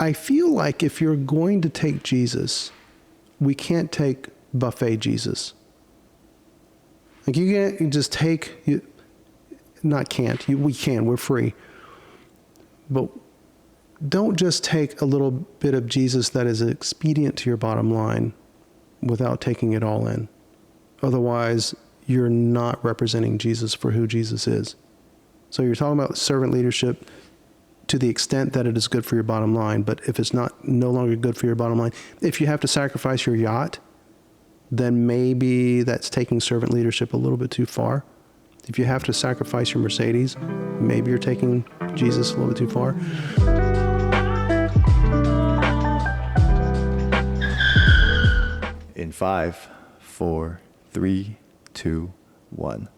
I feel like if you're going to take Jesus, we can't take buffet Jesus. Like you can't just take, we can, we're free. But don't just take a little bit of Jesus that is expedient to your bottom line without taking it all in. Otherwise, you're not representing Jesus for who Jesus is. So you're talking about servant leadership to the extent that it is good for your bottom line, but if it's no longer good for your bottom line, if you have to sacrifice your yacht, then maybe that's taking servant leadership a little bit too far. If you have to sacrifice your Mercedes, maybe you're taking Jesus a little bit too far. In 5, 4, 3, 2, 1.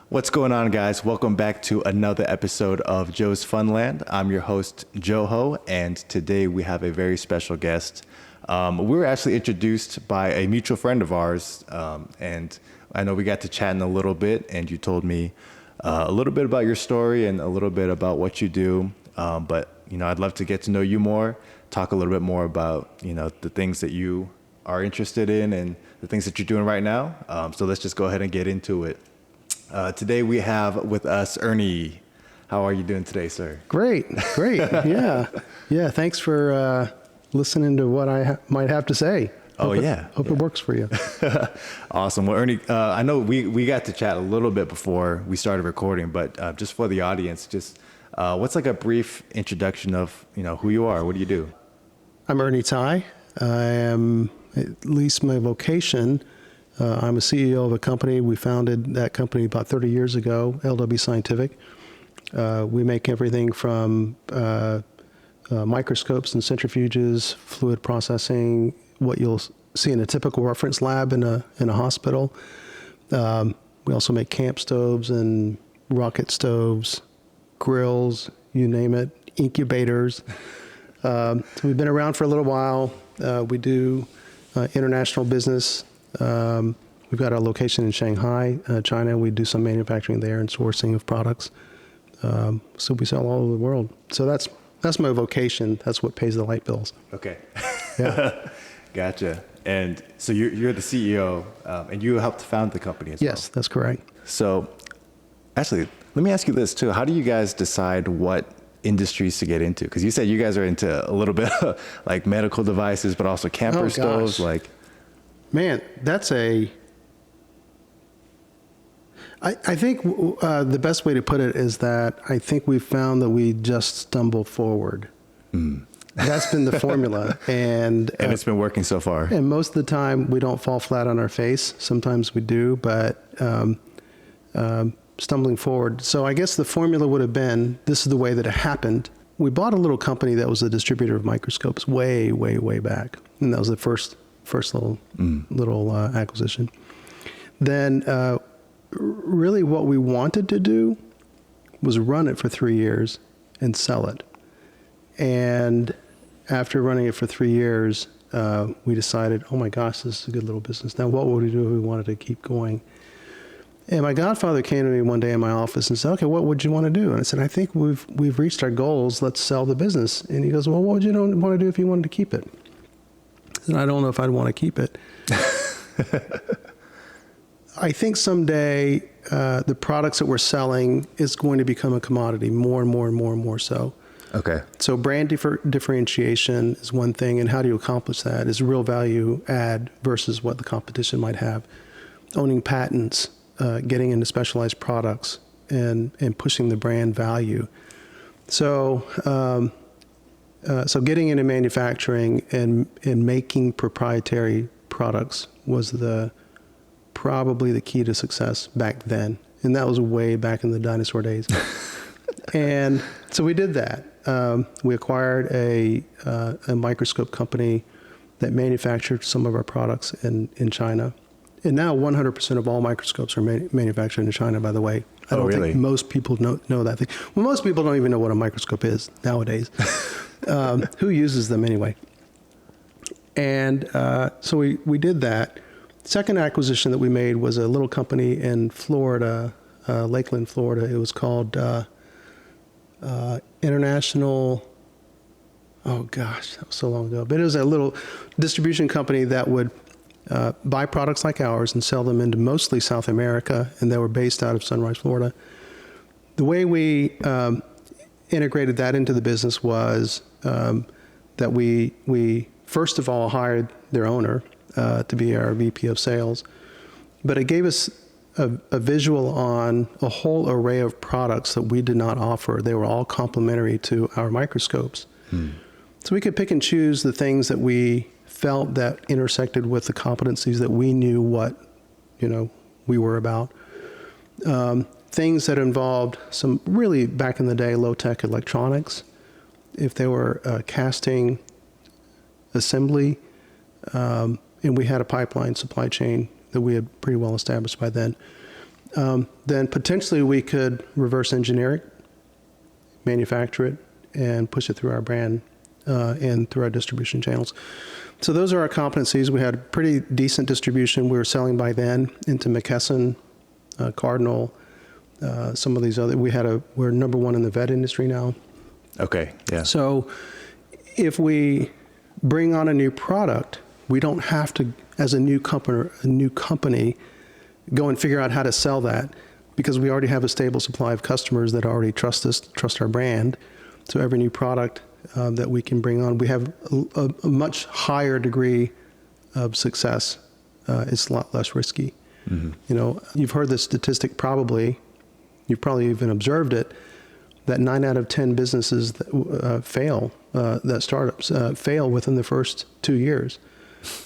What's going on, guys? Welcome back to another episode of Joe's Funland. I'm your host, Joe Ho, and today we have a very special guest. We were actually introduced by a mutual friend of ours, and I know we got to chatting a little bit, and you told me a little bit about your story and a little bit about what you do. But I'd love to get to know you more, talk a little bit more about the things that you are interested in and the things that you're doing right now. So let's just go ahead and get into it. Today we have with us Ernie. How are you doing today, sir? Great. Yeah. Thanks for listening to what I might have to say. Hope it works for you. Awesome. Well, Ernie, I know we got to chat a little bit before we started recording, but just for the audience, just what's like a brief introduction of who you are? What do you do? I'm Ernie Tai. I am, at least my vocation, I'm a CEO of a company. We founded that company about 30 years ago, LW Scientific. We make everything from microscopes and centrifuges, fluid processing, what you'll see in a typical reference lab in a hospital. We also make camp stoves and rocket stoves, grills, you name it, incubators. So we've been around for a little while. We do international business. We've got our location in Shanghai, China. We do some manufacturing there and sourcing of products. So we sell all over the world. So that's my vocation. That's what pays the light bills. Okay. Yeah. Gotcha. And so you're the CEO, and you helped found the company as well. Yes, that's correct. So actually, let me ask you this too. How do you guys decide what industries to get into? Because you said you guys are into a little bit of like medical devices, but also camper stoves. Man, I think the best way to put it is that I think we've found that we just stumble forward. That's been the formula. And it's been working so far. And most of the time we don't fall flat on our face. Sometimes we do, but stumbling forward. So I guess the formula would have been, this is the way that it happened. We bought a little company that was a distributor of microscopes way, way, way back. And that was the first little acquisition. Then really what we wanted to do was run it for 3 years and sell it. And after running it for 3 years, we decided, oh my gosh, this is a good little business. Now, what would we do if we wanted to keep going? And my godfather came to me one day in my office and said, okay, what would you want to do? And I said, I think we've reached our goals. Let's sell the business. And he goes, well, what would you want to do if you wanted to keep it? And I don't know if I'd want to keep it. I think someday the products that we're selling is going to become a commodity more and more and more and more so. Okay. So brand differentiation is one thing, and how do you accomplish that is real value add versus what the competition might have. Owning patents, getting into specialized products, and pushing the brand value. So getting into manufacturing and making proprietary products was probably the key to success back then. And that was way back in the dinosaur days. And so we did that. We acquired a microscope company that manufactured some of our products in China. And now 100% of all microscopes are manufactured in China, by the way. I don't think most people know that thing. Well, most people don't even know what a microscope is nowadays. Who uses them anyway? And so we did that. Second acquisition that we made was a little company in Florida, Lakeland, Florida. It was called International oh gosh, that was so long ago. But it was a little distribution company that would buy products like ours and sell them into mostly South America, and they were based out of Sunrise, Florida. The way we integrated that into the business was that we first of all hired their owner to be our VP of sales, but it gave us a visual on a whole array of products that we did not offer. They were all complementary to our microscopes. So we could pick and choose the things that we felt that intersected with the competencies that we knew what, we were about. Things that involved some really, back in the day, low-tech electronics. If they were casting, assembly, and we had a pipeline supply chain that we had pretty well established by then. Then potentially we could reverse engineer it, manufacture it, and push it through our brand and through our distribution channels. So those are our competencies. We had pretty decent distribution. We were selling by then into McKesson, Cardinal, some of these other. We're number one in the vet industry now. Okay, yeah. So if we bring on a new product, we don't have to, as a new company, go and figure out how to sell that, because we already have a stable supply of customers that already trust us, trust our brand. So every new product that we can bring on, we have a much higher degree of success. It's a lot less risky. You've heard the statistic probably, you've probably even observed it, that 9 out of 10 businesses that startups fail within the first 2 years.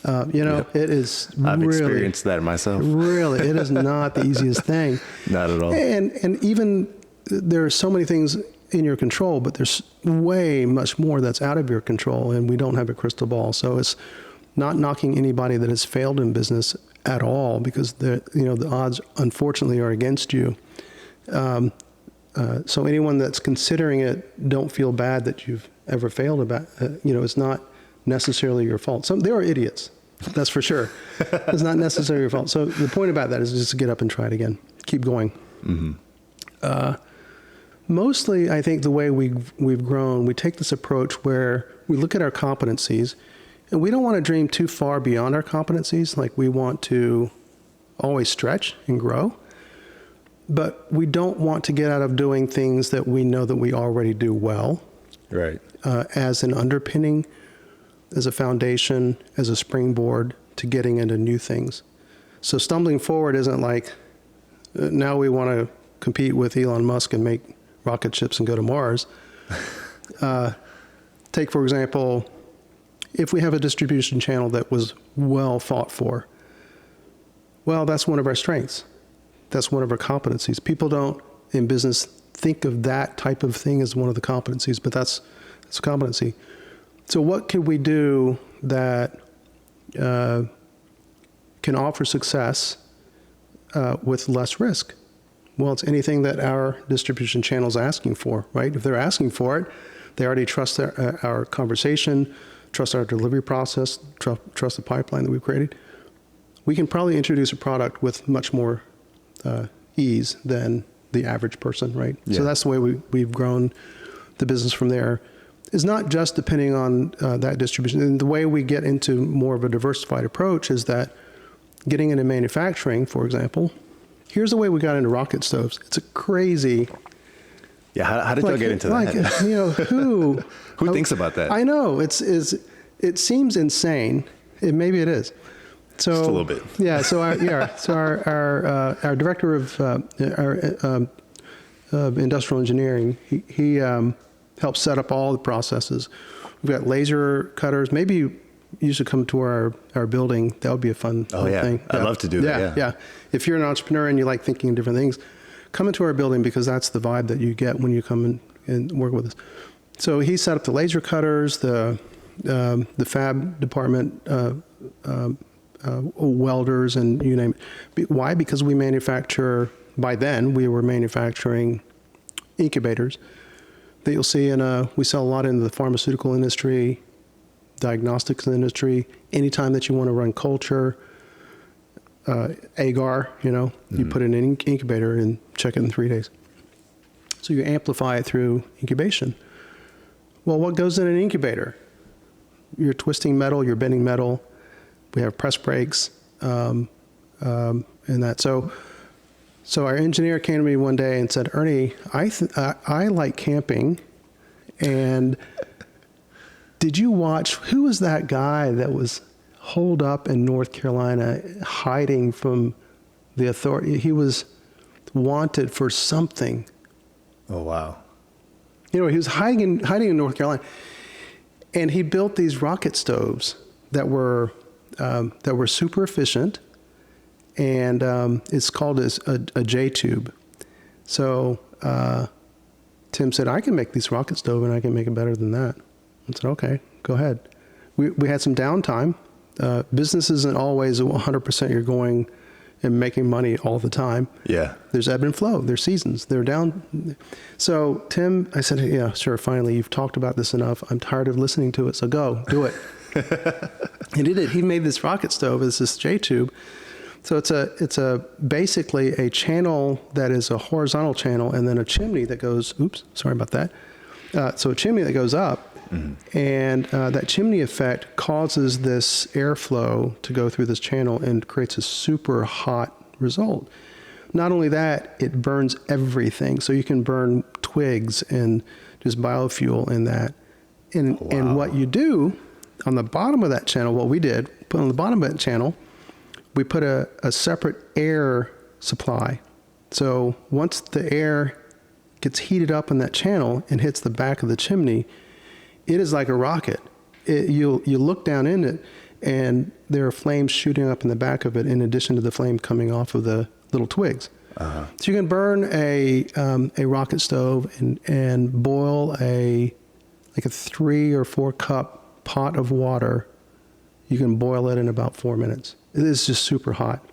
It is I've really, experienced that myself. Really, it is not the easiest thing. Not at all. And even there are so many things in your control, but there's way much more that's out of your control, and we don't have a crystal ball. So it's not knocking anybody that has failed in business at all, because the odds unfortunately are against you. So anyone that's considering it, don't feel bad that you've ever failed about. It's not necessarily your fault. There are idiots, that's for sure. It's not necessarily your fault. So the point about that is just to get up and try it again. Keep going. Mostly, I think the way we've grown, we take this approach where we look at our competencies, and we don't want to dream too far beyond our competencies. Like, we want to always stretch and grow, but we don't want to get out of doing things that we know that we already do well. Right. As an underpinning, as a foundation, as a springboard to getting into new things. So stumbling forward isn't like, now we want to compete with Elon Musk and make rocket ships and go to Mars. Take, for example, if we have a distribution channel that was well fought for, well, that's one of our strengths. That's one of our competencies. People don't, in business, think of that type of thing as one of the competencies, but that's a competency. So what can we do that can offer success with less risk? Well, it's anything that our distribution channel is asking for, right? If they're asking for it, they already trust our conversation, trust our delivery process, trust the pipeline that we've created. We can probably introduce a product with much more ease than the average person, right? Yeah. So that's the way we've grown the business from there. It's not just depending on that distribution. And the way we get into more of a diversified approach is that getting into manufacturing, for example, here's the way we got into rocket stoves. It's a crazy... Yeah, how did y'all get into that? Who... Who thinks about that? I know. It seems insane. Maybe it is. So, just a little bit. Yeah. So our director of industrial engineering, he helps set up all the processes. We've got laser cutters. Maybe you should come to our building. That would be a fun thing. Yeah. I'd love to do that. Yeah. If you're an entrepreneur and you like thinking of different things, come into our building, because that's the vibe that you get when you come in and work with us. So he set up the laser cutters, the fab department, welders, and you name it. Why? Because we manufacture, by then we were manufacturing incubators that you'll see we sell a lot into the pharmaceutical industry, diagnostics industry. Anytime that you want to run culture, agar, you put in an incubator and check it in 3 days. So you amplify it through incubation. Well, what goes in an incubator? You're twisting metal, you're bending metal. We have press brakes, and that. So our engineer came to me one day and said, Ernie, I like camping, and did you watch, who was that guy that was holed up in North Carolina hiding from the authority? He was wanted for something. Oh, wow. He was hiding in North Carolina, and he built these rocket stoves that were super efficient, and it's called a J tube. So Tim said, I can make these rocket stove, and I can make it better than that. I said, okay, go ahead. We had some downtime. Business isn't always 100% you're going and making money all the time. Yeah. There's ebb and flow. There's seasons. They're down. So Tim, I said, yeah, sure. Finally, you've talked about this enough. I'm tired of listening to it. So go do it. And he did. He made this rocket stove. It's this J tube. So it's basically a channel that is a horizontal channel, and then a chimney that goes. Oops, sorry about that. So a chimney that goes up. Mm-hmm. And that chimney effect causes this airflow to go through this channel and creates a super hot result. Not only that, it burns everything. So you can burn twigs and just biofuel in that. And, wow. And what you do on the bottom of that channel, what we did, put on the bottom of that channel, we put a separate air supply. So once the air gets heated up in that channel and hits the back of the chimney, it is like a rocket. You look down in it, and there are flames shooting up in the back of it, in addition to the flame coming off of the little twigs. Uh-huh. So you can burn a rocket stove and boil a 3 or 4 cup pot of water. You can boil it in about 4 minutes. It is just super hot.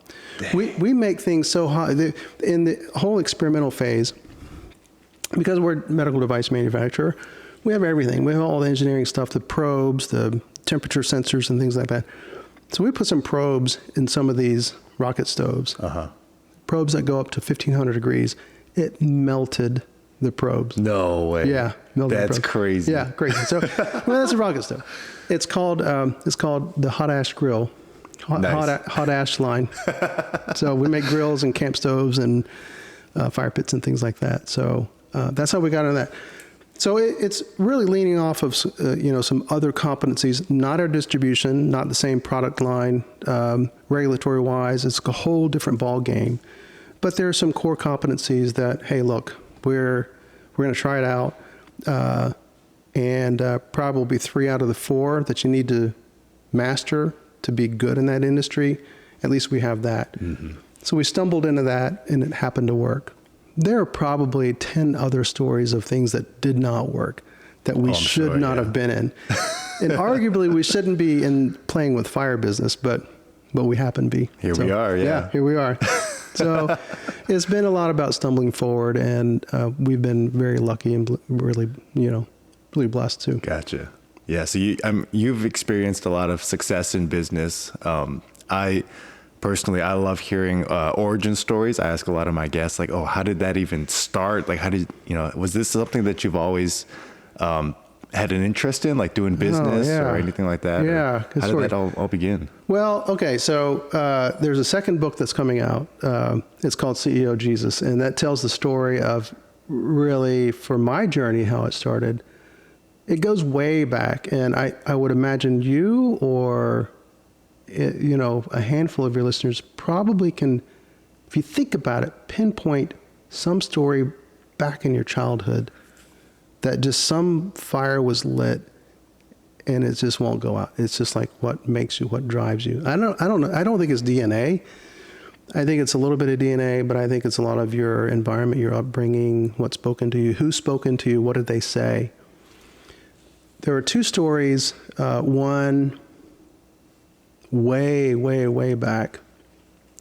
We make things so hot in the whole experimental phase, because we're a medical device manufacturer. We have everything. We have all the engineering stuff, the probes, the temperature sensors, and things like that. So we put some probes in some of these rocket stoves. Uh-huh. Probes that go up to 1,500 degrees. It melted the probes. No way. Yeah, melted That's the probes. crazy. Yeah, crazy. So, well, that's a rocket stove. It's called the hot ash grill, hot ash line. So we make grills and camp stoves and fire pits and things like that. So that's how we got on that. So it's really leaning off of some other competencies, not our distribution, not the same product line, regulatory wise. It's a whole different ball game. But there are some core competencies that, hey, look, we're going to try it out, and probably 3 out of the 4 that you need to master to be good in that industry. At least we have that. Mm-hmm. So we stumbled into that, and it happened to work. There are probably 10 other stories of things that did not work that we should not have been in. And arguably we shouldn't be in playing with fire business, but we happen to be. Here we are, yeah. Yeah, here we are. So it's been a lot about stumbling forward, and we've been very lucky and really blessed too. Gotcha. Yeah, so you've experienced a lot of success in business. Personally, I love hearing origin stories. I ask a lot of my guests, like, oh, how did that even start? Like, was this something that you've always had an interest in, like doing business or anything like that? Yeah. How did that all begin? Well, okay, so there's a second book that's coming out. It's called CEO Jesus, and that tells the story of really, for my journey, how it started. It goes way back, and I would imagine you or a handful of your listeners probably can, if you think about it, pinpoint some story back in your childhood that just some fire was lit and it just won't go out. It's just like what makes you, what drives you. I don't know. I don't think it's DNA. I think it's a little bit of DNA, but I think it's a lot of your environment, your upbringing, what's spoken to you, who's spoken to you, what did they say. There are 2 stories. One way back.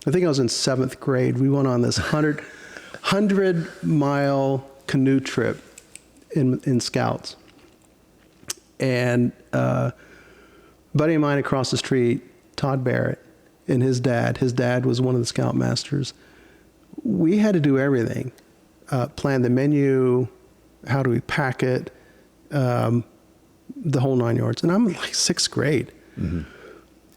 I think I was in 7th grade. We went on this 100-mile canoe trip in Scouts. And a buddy of mine across the street, Todd Barrett, and his dad was one of the Scout Masters. We had to do everything. Plan the menu, how do we pack it, the whole 9 yards. And I'm in like 6th grade. Mm-hmm.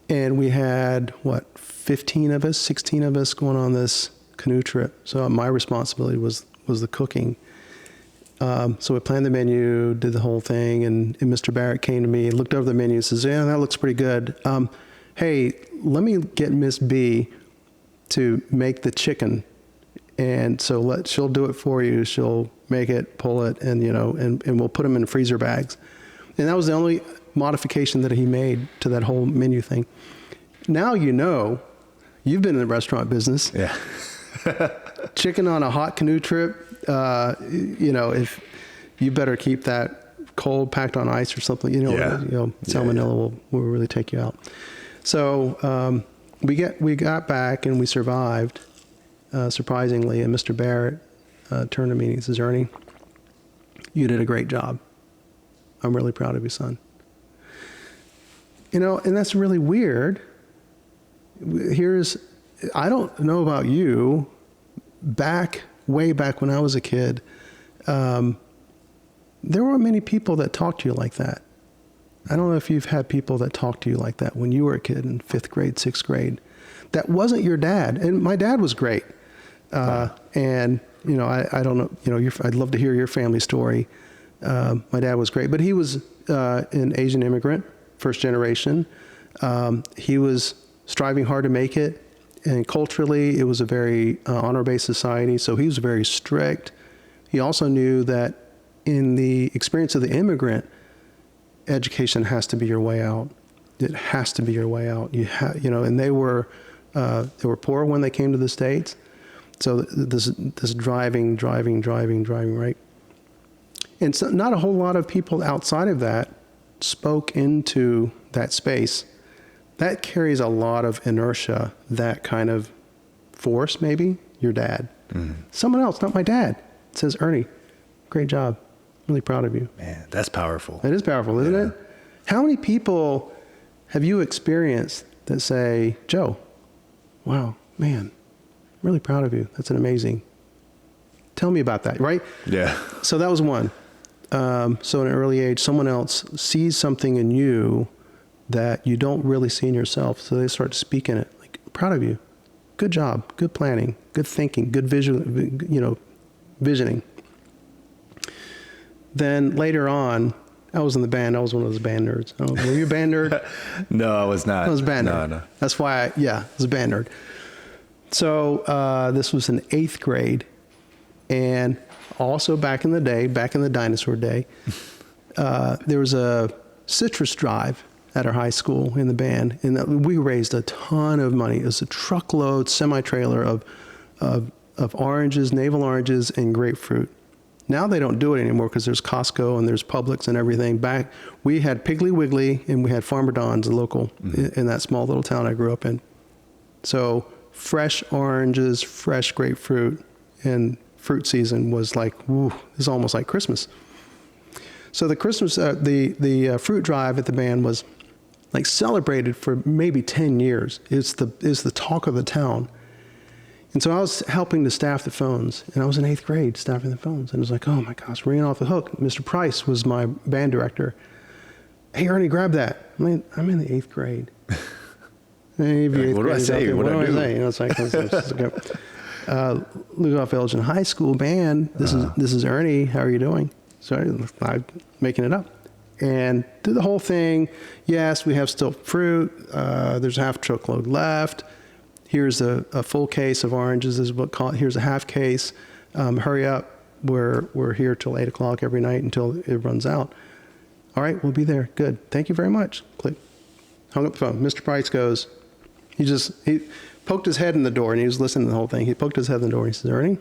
And we had, 15 of us, 16 of us going on this canoe trip. So my responsibility was the cooking. So we planned the menu, did the whole thing, and Mr. Barrett came to me, looked over the menu, and says, yeah, that looks pretty good. Hey, let me get Miss B to make the chicken. And so she'll do it for you. She'll make it, pull it, and and we'll put them in freezer bags. And that was the only modification that he made to that whole menu thing. Now you've been in the restaurant business. Yeah. Chicken on a hot canoe trip, if you better keep that cold, packed on ice or something, salmonella will really take you out. So we got back and we survived, surprisingly. And Mr. Barrett turned to me and he says, Ernie, you did a great job. I'm really proud of you, son. And that's really weird. I don't know about you, way back when I was a kid, there weren't many people that talked to you like that. I don't know if you've had people that talked to you like that when you were a kid in 5th grade, 6th grade. That wasn't your dad. And my dad was great. And, I don't know, I'd love to hear your family story. My dad was great, but he was an Asian immigrant, first generation. He was striving hard to make it. And culturally, it was a very honor-based society, so he was very strict. He also knew that in the experience of the immigrant, education has to be your way out. It has to be your way out. And they were poor when they came to the States. So this driving, right? And so not a whole lot of people outside of that spoke into that space. That carries a lot of inertia, that kind of force, maybe, your dad. Mm. Someone else, not my dad, says, Ernie, great job. Really proud of you. Man, that's powerful. It is powerful, isn't it? How many people have you experienced that say, Joe, wow, man, really proud of you. That's an amazing. Tell me about that, right? Yeah. So that was one. So at an early age, someone else sees something in you that you don't really see in yourself. So they start speaking it, like, proud of you. Good job, good planning, good thinking, good visioning. Then later on, I was in the band. I was one of those band nerds. Were you a band nerd? No, I was not. I was a band nerd. No. That's why I was a band nerd. So this was in 8th grade. And also back in the dinosaur day, there was a citrus drive at our high school in the band, and we raised a ton of money. It was a truckload, semi-trailer of oranges, navel oranges, and grapefruit. Now they don't do it anymore because there's Costco and there's Publix and everything. Back, we had Piggly Wiggly and we had Farmer Don's, local, in that small little town I grew up in. So fresh oranges, fresh grapefruit, and fruit season was like, woo, it's almost like Christmas. So the Christmas, the fruit drive at the band was like celebrated for maybe 10 years. It's the talk of the town. And so I was helping to staff the phones, and I was in 8th grade staffing the phones. And it was like, oh my gosh, ringing off the hook. Mr. Price was my band director. Hey, Ernie, grab that. I'm in the 8th grade. Maybe what do I say? What do I do? It's like, Lugoff Elgin High School band. This is Ernie. How are you doing? So I'm making it up. And do the whole thing. Yes, we have still fruit. There's a half truckload left. Here's a full case of oranges. Here's a half case. Hurry up. We're here till 8 o'clock every night until it runs out. All right, we'll be there. Good. Thank you very much. Click. Hung up the phone. Mr. Price goes. He poked his head in the door, and he was listening to the whole thing. He poked his head in the door, and he says, Ernie,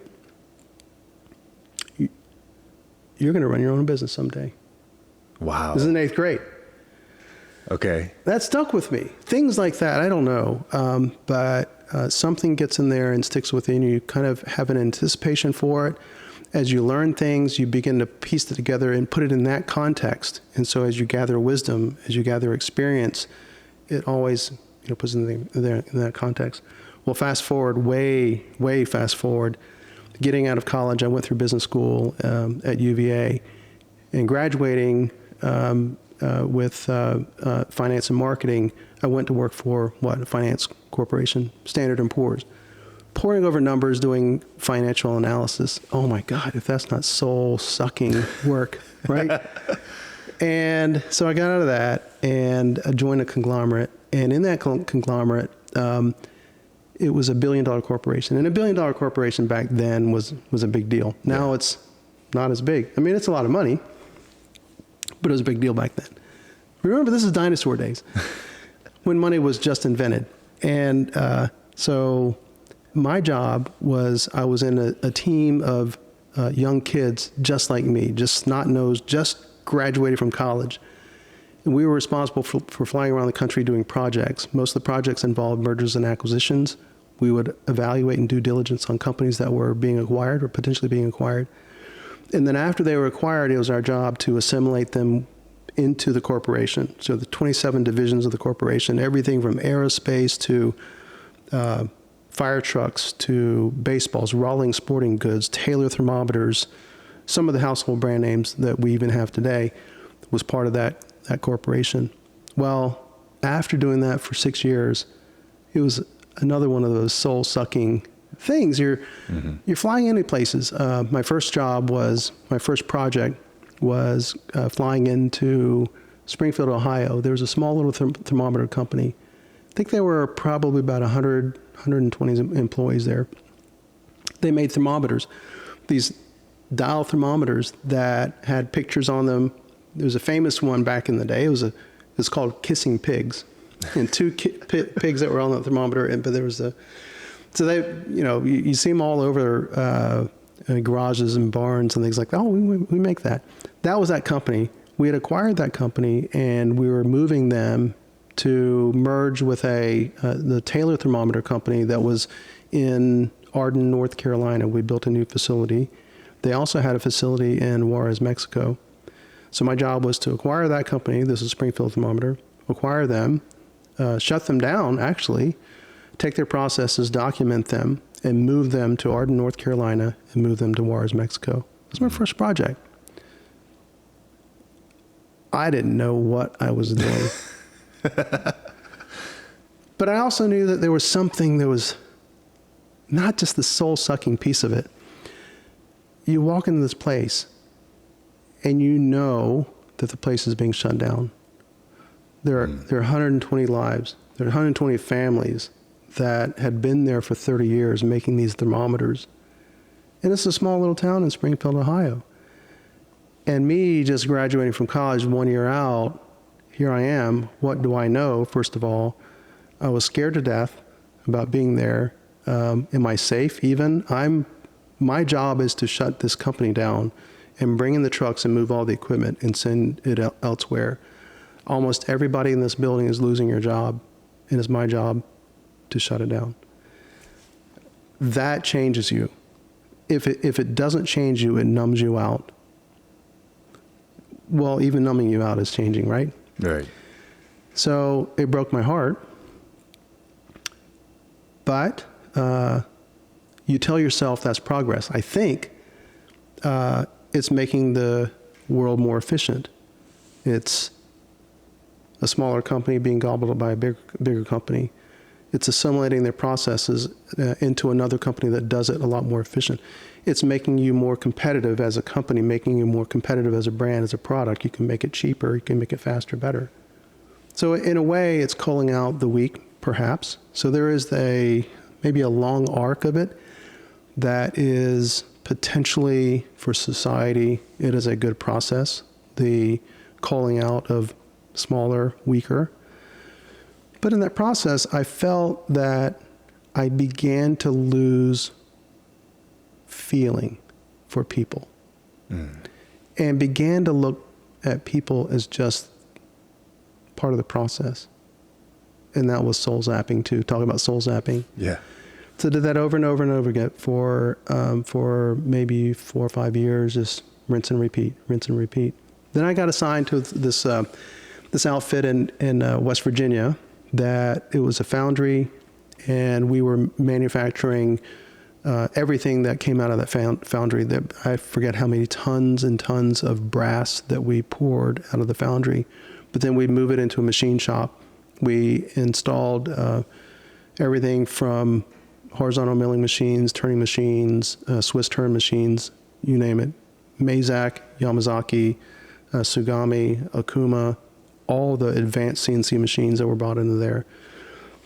you're going to run your own business someday. Wow. This is in 8th grade. Okay. That stuck with me. Things like that, I don't know. But something gets in there and sticks within you. You kind of have an anticipation for it. As you learn things, you begin to piece it together and put it in that context. And so as you gather wisdom, as you gather experience, it always puts it in that context. Well, fast forward, way fast forward. Getting out of college, I went through business school at UVA. And graduating, with finance and marketing, I went to work for a finance corporation, Standard & Poor's, poring over numbers, doing financial analysis. Oh my God, if that's not soul-sucking work, right? And so I got out of that and I joined a conglomerate. And in that conglomerate, it was $1 billion corporation. And $1 billion corporation back then was a big deal. Now it's not as big. I mean, it's a lot of money, but it was a big deal back then. Remember, this is dinosaur days when money was just invented. And so my job was, I was in a team of young kids just like me, just snot-nosed, just graduated from college. And we were responsible for flying around the country doing projects. Most of the projects involved mergers and acquisitions. We would evaluate and due diligence on companies that were being acquired or potentially being acquired. And then after they were acquired, it was our job to assimilate them into the corporation. So the 27 divisions of the corporation, everything from aerospace to fire trucks to baseballs, Rawlings sporting goods, Taylor thermometers, some of the household brand names that we even have today was part of that corporation. Well, after doing that for 6 years, it was another one of those soul-sucking things. You're flying into places. My first project was flying into Springfield, Ohio. There was a small little thermometer company. I think there were probably about 100, 120 employees there. They made thermometers, these dial thermometers that had pictures on them. There was a famous one back in the day. It was called Kissing Pigs, and two pigs that were on the thermometer. But there was so they, you see them all over garages and barns and things like that. Oh, we make that. That was that company. We had acquired that company, and we were moving them to merge with the Taylor thermometer company that was in Arden, North Carolina. We built a new facility. They also had a facility in Juarez, Mexico. So my job was to acquire that company. This is Springfield Thermometer. Acquire them, shut them down, actually, take their processes, document them, and move them to Arden, North Carolina, and move them to Juarez, Mexico. That was my first project. I didn't know what I was doing. But I also knew that there was something that was not just the soul-sucking piece of it. You walk into this place, and you know that the place is being shut down. There are 120 lives. There are 120 families that had been there for 30 years making these thermometers. And it's a small little town in Springfield, Ohio. And me just graduating from college 1 year out, here I am. What do I know? First of all, I was scared to death about being there. Am I safe even? My job is to shut this company down and bring in the trucks and move all the equipment and send it elsewhere. Almost everybody in this building is losing their job, and it's my job to shut it down. That changes you. If it doesn't change you, it numbs you out. Well, even numbing you out is changing, right? Right. So it broke my heart. But you tell yourself that's progress. I think it's making the world more efficient. It's a smaller company being gobbled up by a bigger company. It's assimilating their processes into another company that does it a lot more efficient. It's making you more competitive as a company, making you more competitive as a brand, as a product. You can make it cheaper, you can make it faster, better. So in a way, it's calling out the weak, perhaps. So there is maybe a long arc of it that is potentially, for society, it is a good process. The calling out of smaller, weaker. But in that process, I felt that I began to lose feeling for people and began to look at people as just part of the process. And that was soul zapping too, talking about soul zapping. Yeah. So I did that over and over and over again for maybe 4 or 5 years, just rinse and repeat, rinse and repeat. Then I got assigned to this outfit in West Virginia that it was a foundry, and we were manufacturing everything that came out of that foundry. That I forget how many tons and tons of brass that we poured out of the foundry. But then we'd move it into a machine shop. We installed everything from horizontal milling machines, turning machines, Swiss turn machines, you name it. Mazak, Yamazaki, Tsugami, Okuma, all the advanced CNC machines that were brought into there.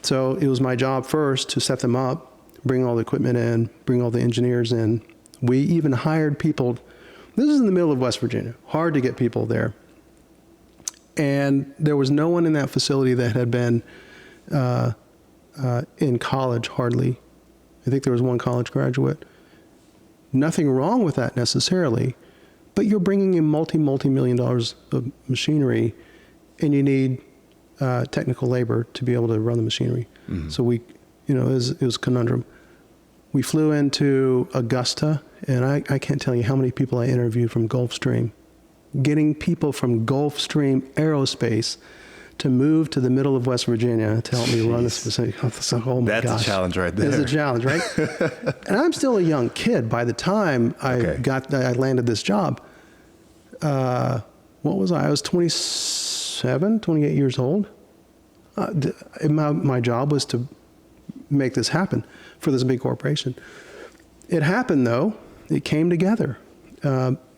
So it was my job first to set them up, bring all the equipment in, bring all the engineers in. We even hired people. This is in the middle of West Virginia. Hard to get people there. And there was no one in that facility that had been in college, hardly. I think there was one college graduate. Nothing wrong with that necessarily, but you're bringing in multi-million dollars of machinery, and you need technical labor to be able to run the machinery. Mm-hmm. So we, it was a conundrum. We flew into Augusta, and I can't tell you how many people I interviewed from Gulfstream. Getting people from Gulfstream Aerospace to move to the middle of West Virginia to help me run this facility. Oh my gosh. That's a challenge right there. It's a challenge, right? And I'm still a young kid by the time I landed this job. What was I? I was 28 years old. My job was to make this happen for this big corporation. It happened, though. It came together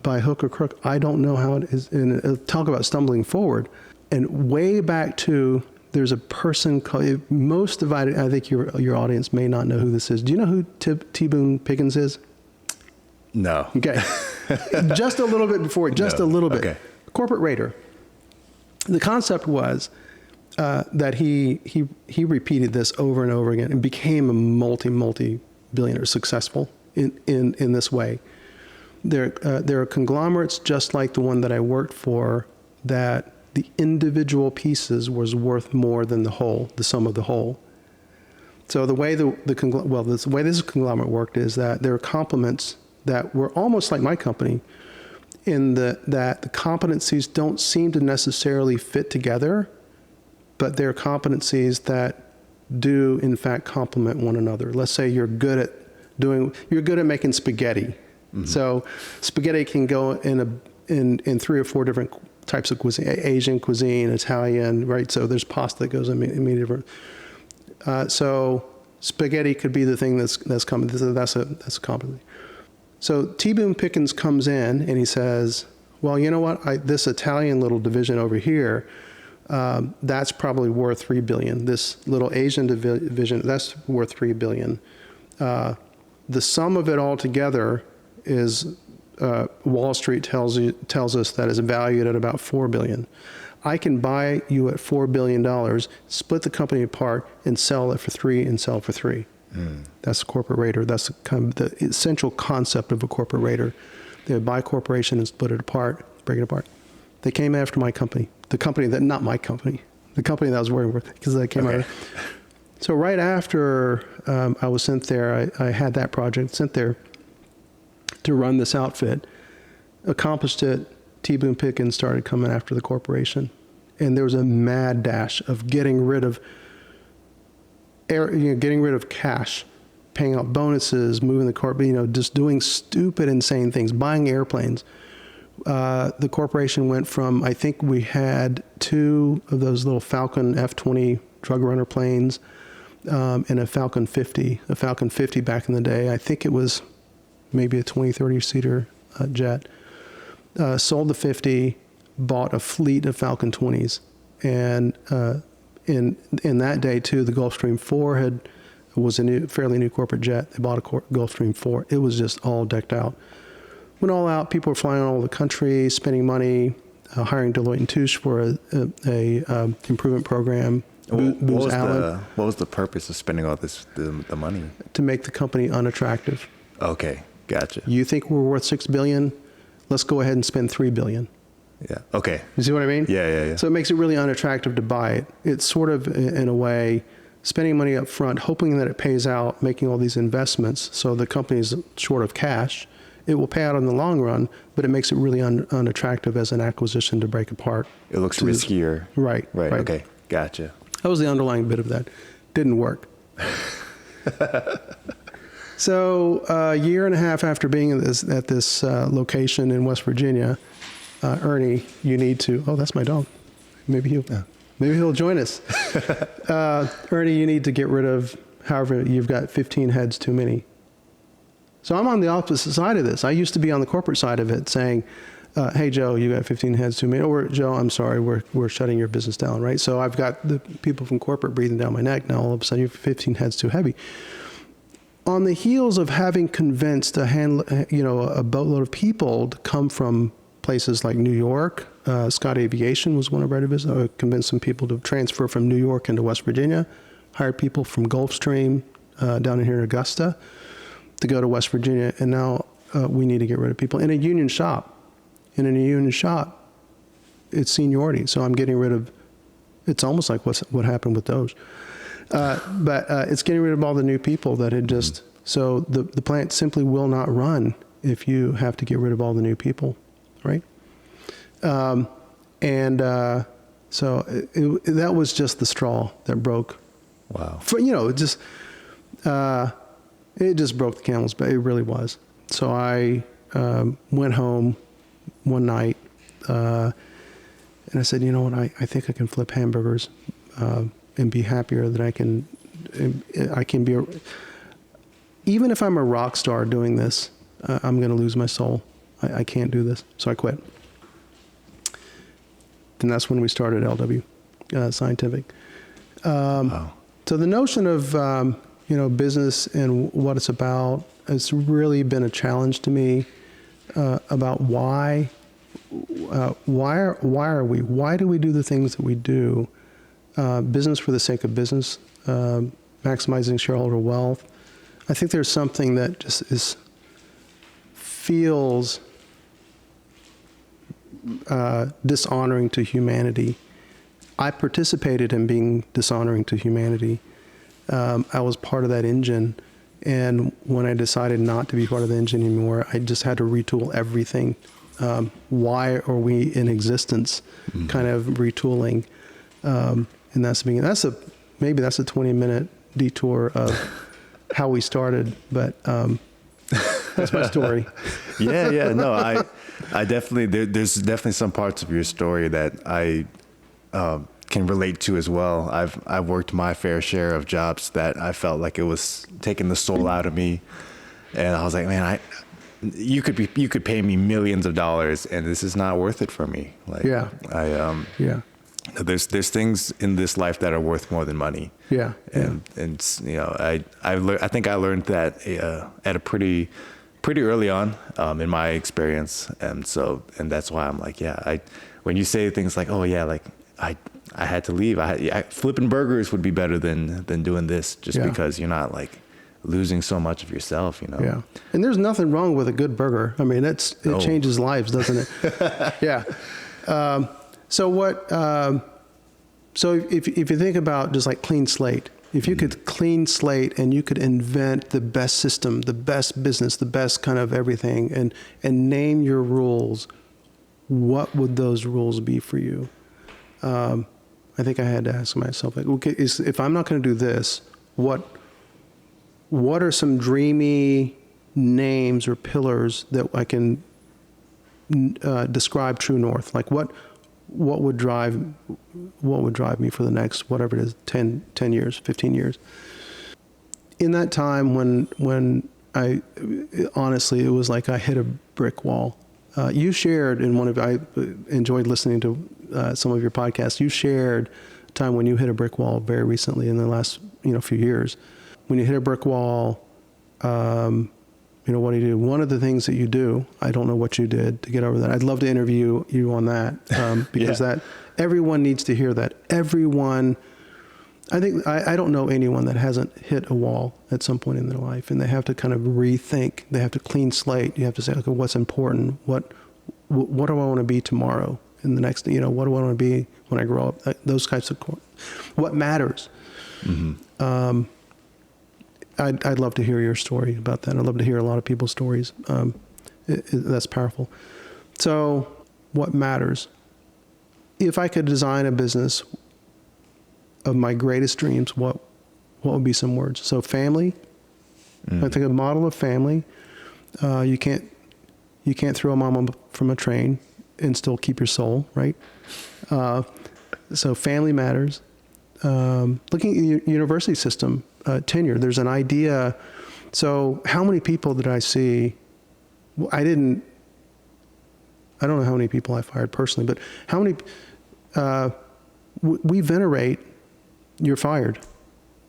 by hook or crook. I don't know how it is. And talk about stumbling forward. And way back to, there's a person called, most divided, I think your audience may not know who this is. Do you know who T. Boone Pickens is? No. Okay. Just a little bit before, a little bit. Okay. Corporate raider. The concept was that he repeated this over and over again and became a multi-billionaire, successful in this way. There are conglomerates just like the one that I worked for, that the individual pieces was worth more than the whole, the sum of the whole. So the way the way this conglomerate worked is that there are complements that were almost like my company, in that the competencies don't seem to necessarily fit together, but they're competencies that do in fact complement one another. Let's say you're good at making spaghetti. Mm-hmm. So spaghetti can go in 3 or 4 different types of cuisine: Asian cuisine, Italian, right? So there's pasta that goes in many different. So spaghetti could be the thing that's coming. That's a competency. So T. Boone Pickens comes in and he says, well, you know what? This Italian little division over here, that's probably worth $3 billion. This little Asian division, that's worth $3 billion. The sum of it all together is, Wall Street tells us that is valued at about $4 billion. I can buy you at $4 billion, split the company apart, and sell it for $3 billion and sell it for $3 billion. That's a corporate raider. That's kind of the essential concept of a corporate raider. They would buy a corporation and split it apart, break it apart. They came after my company, not my company, the company that I was working with, because they came out. So right after I was sent there, I had that project sent there to run this outfit, accomplished it. T. Boone Pickens started coming after the corporation, and there was a mad dash of getting rid of cash, paying out bonuses, moving the corp, just doing stupid, insane things, buying airplanes. The corporation went from, I think we had 2 of those little Falcon F-20 drug runner planes, and a Falcon 50. A Falcon 50 back in the day, I think it was maybe a 20, 30-seater jet. Sold the 50, bought a fleet of Falcon 20s. And in that day, too, the Gulfstream 4 was a fairly new corporate jet. They bought a Gulfstream 4. It was just all decked out. Went all out. People were flying all over the country, spending money, hiring Deloitte & Touche for a improvement program. What was the purpose of spending all the money? To make the company unattractive. Okay, gotcha. You think we're worth $6 billion? Let's go ahead and spend $3 billion. Yeah. Okay. You see what I mean? Yeah. So it makes it really unattractive to buy it. It's sort of, in a way, spending money up front, hoping that it pays out, making all these investments. So the company's short of cash. It will pay out in the long run, but it makes it really unattractive as an acquisition to break apart. It looks riskier. Right. Okay. Gotcha. That was the underlying bit of that. Didn't work. So a year and a half after being at this location in West Virginia, Ernie, you need to. Oh, that's my dog. Maybe he'll join us. Ernie, you need to get rid of. However, you've got 15 heads too many. So I'm on the opposite side of this. I used to be on the corporate side of it, saying, "Hey Joe, you got 15 heads too many." Or Joe, I'm sorry, we're shutting your business down, right? So I've got the people from corporate breathing down my neck. Now all of a sudden, you have 15 heads too heavy. On the heels of having convinced a boatload of people to come from places like New York, Scott Aviation was one of our divisions. I convinced some people to transfer from New York into West Virginia, hired people from Gulfstream down in here in Augusta to go to West Virginia, and now we need to get rid of people in a union shop. And in a union shop, it's seniority. So I'm getting rid of. It's almost like what happened with Doge. But it's getting rid of all the new people that had just, so the plant simply will not run if you have to get rid of all the new people, right? So that was just the straw that broke. Wow. It just broke the camel's back. It really was. So I went home one night and I said, you know what, I think I can flip hamburgers. And be happier that I can be, even if I'm a rock star doing this, I'm going to lose my soul. I can't do this. So I quit. And that's when we started LW Scientific. Wow. So the notion of, business and what it's about, it's really been a challenge to me about why do we do the things that we do? Business for the sake of business, maximizing shareholder wealth. I think there's something that just feels dishonoring to humanity. I participated in being dishonoring to humanity. I was part of that engine, and when I decided not to be part of the engine anymore, I just had to retool everything. Why are we in existence? Mm-hmm. Kind of retooling. And that's the beginning. Maybe that's a 20-minute detour of how we started, but that's my story. Yeah. No, I definitely, there's definitely some parts of your story that I can relate to as well. I've worked my fair share of jobs that I felt like it was taking the soul out of me, and I was like, man, you could pay me millions of dollars, and this is not worth it for me. Like, There's things in this life that are worth more than money. Yeah. And I think I learned that at a pretty early on in my experience, and that's why I'm like, when you say things like, oh yeah, like I had to leave. Flipping burgers would be better than doing this, just because you're not like losing so much of yourself, Yeah. And there's nothing wrong with a good burger. I mean, it changes lives, doesn't it? Yeah. So if you think about just like clean slate, if you could clean slate and you could invent the best system, the best business, the best kind of everything, and name your rules, what would those rules be for you? I think I had to ask myself, like, okay, if I'm not going to do this, what are some dreamy names or pillars that I can describe true north? Like what would drive me for the next, whatever it is, 10 years, 15 years. In that time when I, honestly, it was like I hit a brick wall. You shared I enjoyed listening to some of your podcasts. You shared a time when you hit a brick wall very recently in the last, few years. When you hit a brick wall, what do you do? One of the things that you do, I don't know what you did to get over that. I'd love to interview you on that because that everyone needs to hear that. Everyone, I think, I don't know anyone that hasn't hit a wall at some point in their life, and they have to kind of rethink. They have to clean slate. You have to say, okay, what's important? What do I want to be tomorrow? In the next, what do I want to be when I grow up? Those types of, what matters? Mm-hmm. I'd love to hear your story about that. I'd love to hear a lot of people's stories. That's powerful. So what matters? If I could design a business of my greatest dreams, what would be some words? So family, I think a model of family, you can't throw a mom from a train and still keep your soul, right? So family matters. Looking at the university system, tenure, there's an idea. So how many people did I see? I don't know how many people I fired personally, but how many, we venerate, you're fired.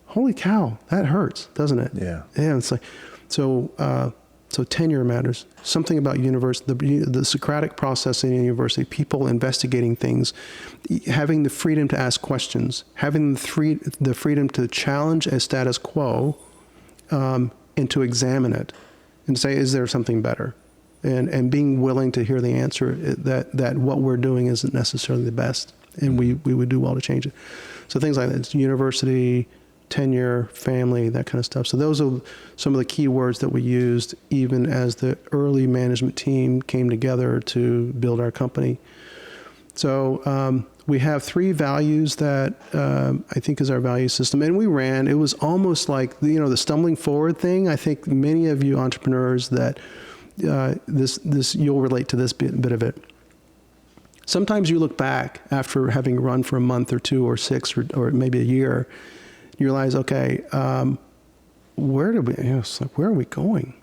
Holy cow, that hurts, doesn't it? Yeah. Yeah, it's like, so tenure matters. Something about university, the Socratic process in a university, people investigating things, having the freedom to ask questions, having the freedom to challenge a status quo, and to examine it and say, is there something better? And being willing to hear the answer that what we're doing isn't necessarily the best, and we would do well to change it. So things like that, it's university, tenure, family, that kind of stuff. So those are some of the key words that we used even as the early management team came together to build our company. So we have 3 values that I think is our value system. And it was almost like, the stumbling forward thing. I think many of you entrepreneurs that this you'll relate to this bit of it. Sometimes you look back after having run for a month or 2 or 6 or maybe a year, you realize, okay, where are we going?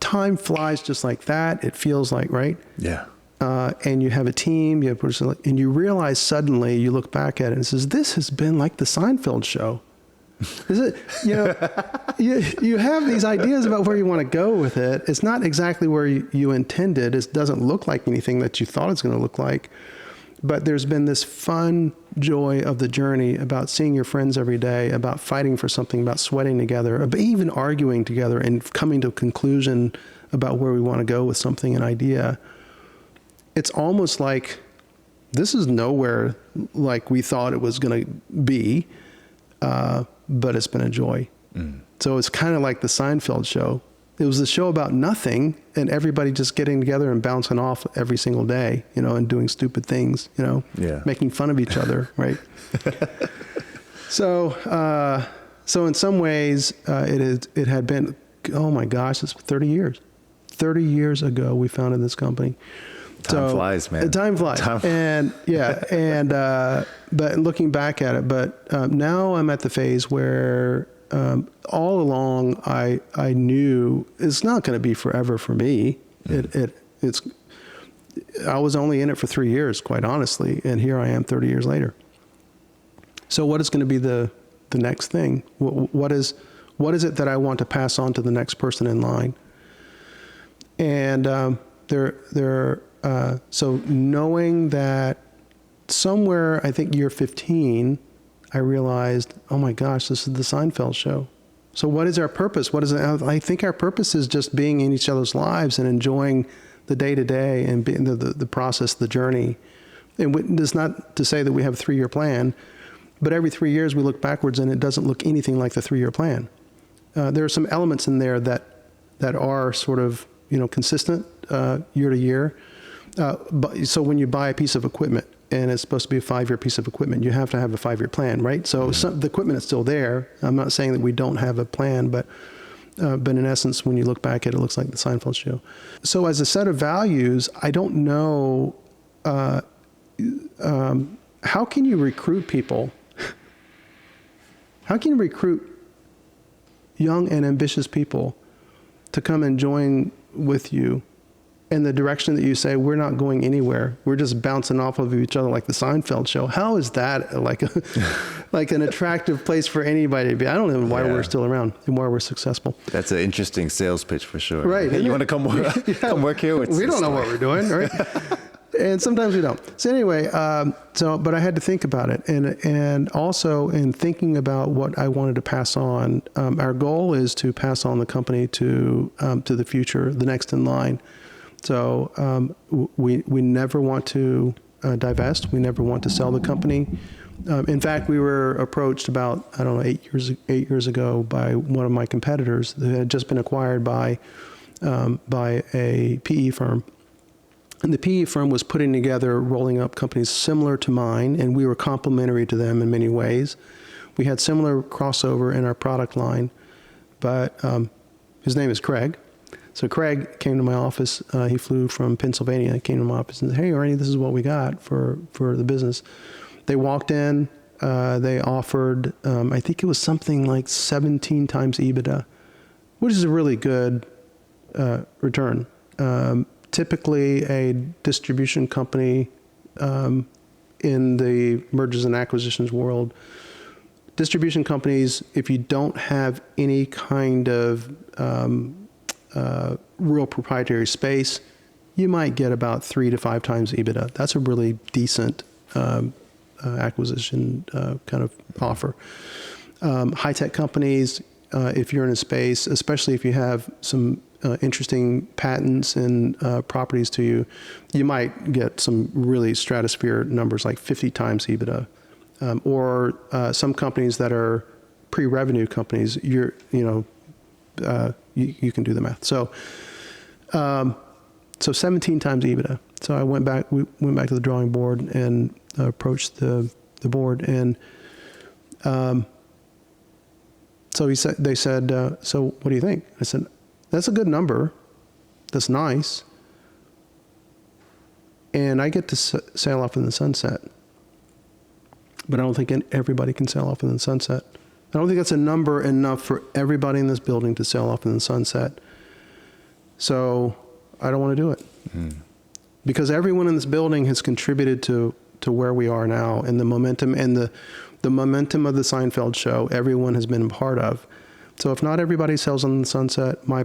Time flies just like that. It feels like, right? Yeah. And you have a team, and you realize suddenly, you look back at it and says, this has been like the Seinfeld show. Is it? You have these ideas about where you want to go with it. It's not exactly where you intended. It doesn't look like anything that you thought it's going to look like. But there's been this fun joy of the journey about seeing your friends every day, about fighting for something, about sweating together, about even arguing together and coming to a conclusion about where we want to go with something, an idea. It's almost like this is nowhere like we thought it was going to be, but it's been a joy. So it's kind of like the Seinfeld show. It was a show about nothing and everybody just getting together and bouncing off every single day, and doing stupid things, making fun of each other, right? So in some ways, it had been, oh my gosh, it's 30 years. 30 years ago, we founded this company. Time flies, man. Time flies. But looking back at it, now I'm at the phase where all along I knew it's not going to be forever for me. I was only in it for 3 years, quite honestly, and here I am 30 years later. So what is going to be the next thing? What is it that I want to pass on to the next person in line? And so knowing that somewhere, I think year 15, I realized, oh my gosh, this is the Seinfeld show. So what is our purpose? I think our purpose is just being in each other's lives and enjoying the day-to-day and being the process, the journey. And it's not to say that we have a 3-year plan, but every 3 years we look backwards and it doesn't look anything like the 3-year plan. There are some elements in there that are sort of, consistent year to year. So when you buy a piece of equipment and it's supposed to be a 5-year piece of equipment, you have to have a 5-year plan, right? So the equipment is still there. I'm not saying that we don't have a plan, but in essence, when you look back at it, it looks like the Seinfeld show. So as a set of values, I don't know, how can you recruit people? How can you recruit young and ambitious people to come and join with you in the direction that you say, we're not going anywhere. We're just bouncing off of each other like the Seinfeld show. How is that like an attractive place for anybody to be? I don't know why we're still around and why we're successful. That's an interesting sales pitch for sure. Right. Hey, you want to come work here? We don't know what we're doing, right? And sometimes we don't. So anyway, but I had to think about it. And also in thinking about what I wanted to pass on, our goal is to pass on the company to the future, the next in line. So we never want to divest. We never want to sell the company. In fact, we were approached about, 8 years ago by one of my competitors that had just been acquired by a PE firm. And the PE firm was putting together, rolling up companies similar to mine, and we were complementary to them in many ways. We had similar crossover in our product line, but his name is Craig. So Craig came to my office. He flew from Pennsylvania. Came to my office and said, "Hey, Ernie, this is what we got for the business." They walked in. They offered, I think it was something like 17 times EBITDA, which is a really good return. Typically, a distribution company in the mergers and acquisitions world, distribution companies, if you don't have any kind of real proprietary space, you might get about 3 to 5 times EBITDA. That's a really decent acquisition kind of offer. High-tech companies, if you're in a space, especially if you have some interesting patents and properties to you, you might get some really stratosphere numbers like 50 times EBITDA. Or some companies that are pre-revenue companies, you can do the math. So 17 times EBITDA. So we went back to the drawing board and approached the board, and so they said, so what do you think? I said, that's a good number. That's nice. And I get to sail off in the sunset. But I don't think everybody can sail off in the sunset. I don't think that's a number enough for everybody in this building to sail off in the sunset. So I don't want to do it. Because everyone in this building has contributed to where we are now, and the momentum the momentum of the Seinfeld show, everyone has been a part of. So if not everybody sails on the sunset, my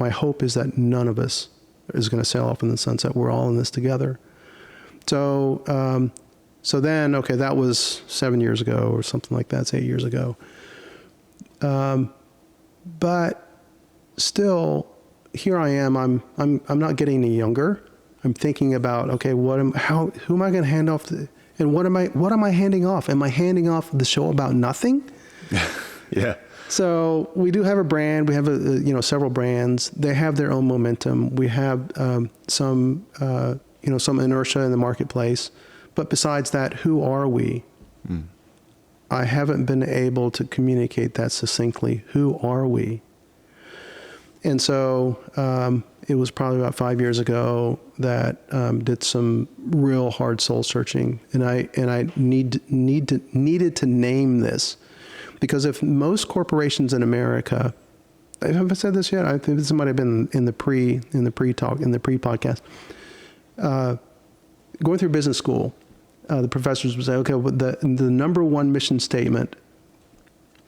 hope is that none of us is going to sail off in the sunset. We're all in this together. So then, okay, that was 7 years ago or something like that. It's 8 years ago. But still, here I am. I'm not getting any younger. I'm thinking about, okay, who am I going to hand off to, and what am I handing off? Am I handing off the show about nothing? Yeah. So we do have a brand. We have several brands. They have their own momentum. We have some inertia in the marketplace. But besides that, who are we? I haven't been able to communicate that succinctly. Who are we? And so it was probably about 5 years ago that did some real hard soul searching, and I needed to name this, because if most corporations in America, have I said this yet? I think this might have been in the pre-podcast. Going through business school, the professors would say, okay, well, the number one mission statement,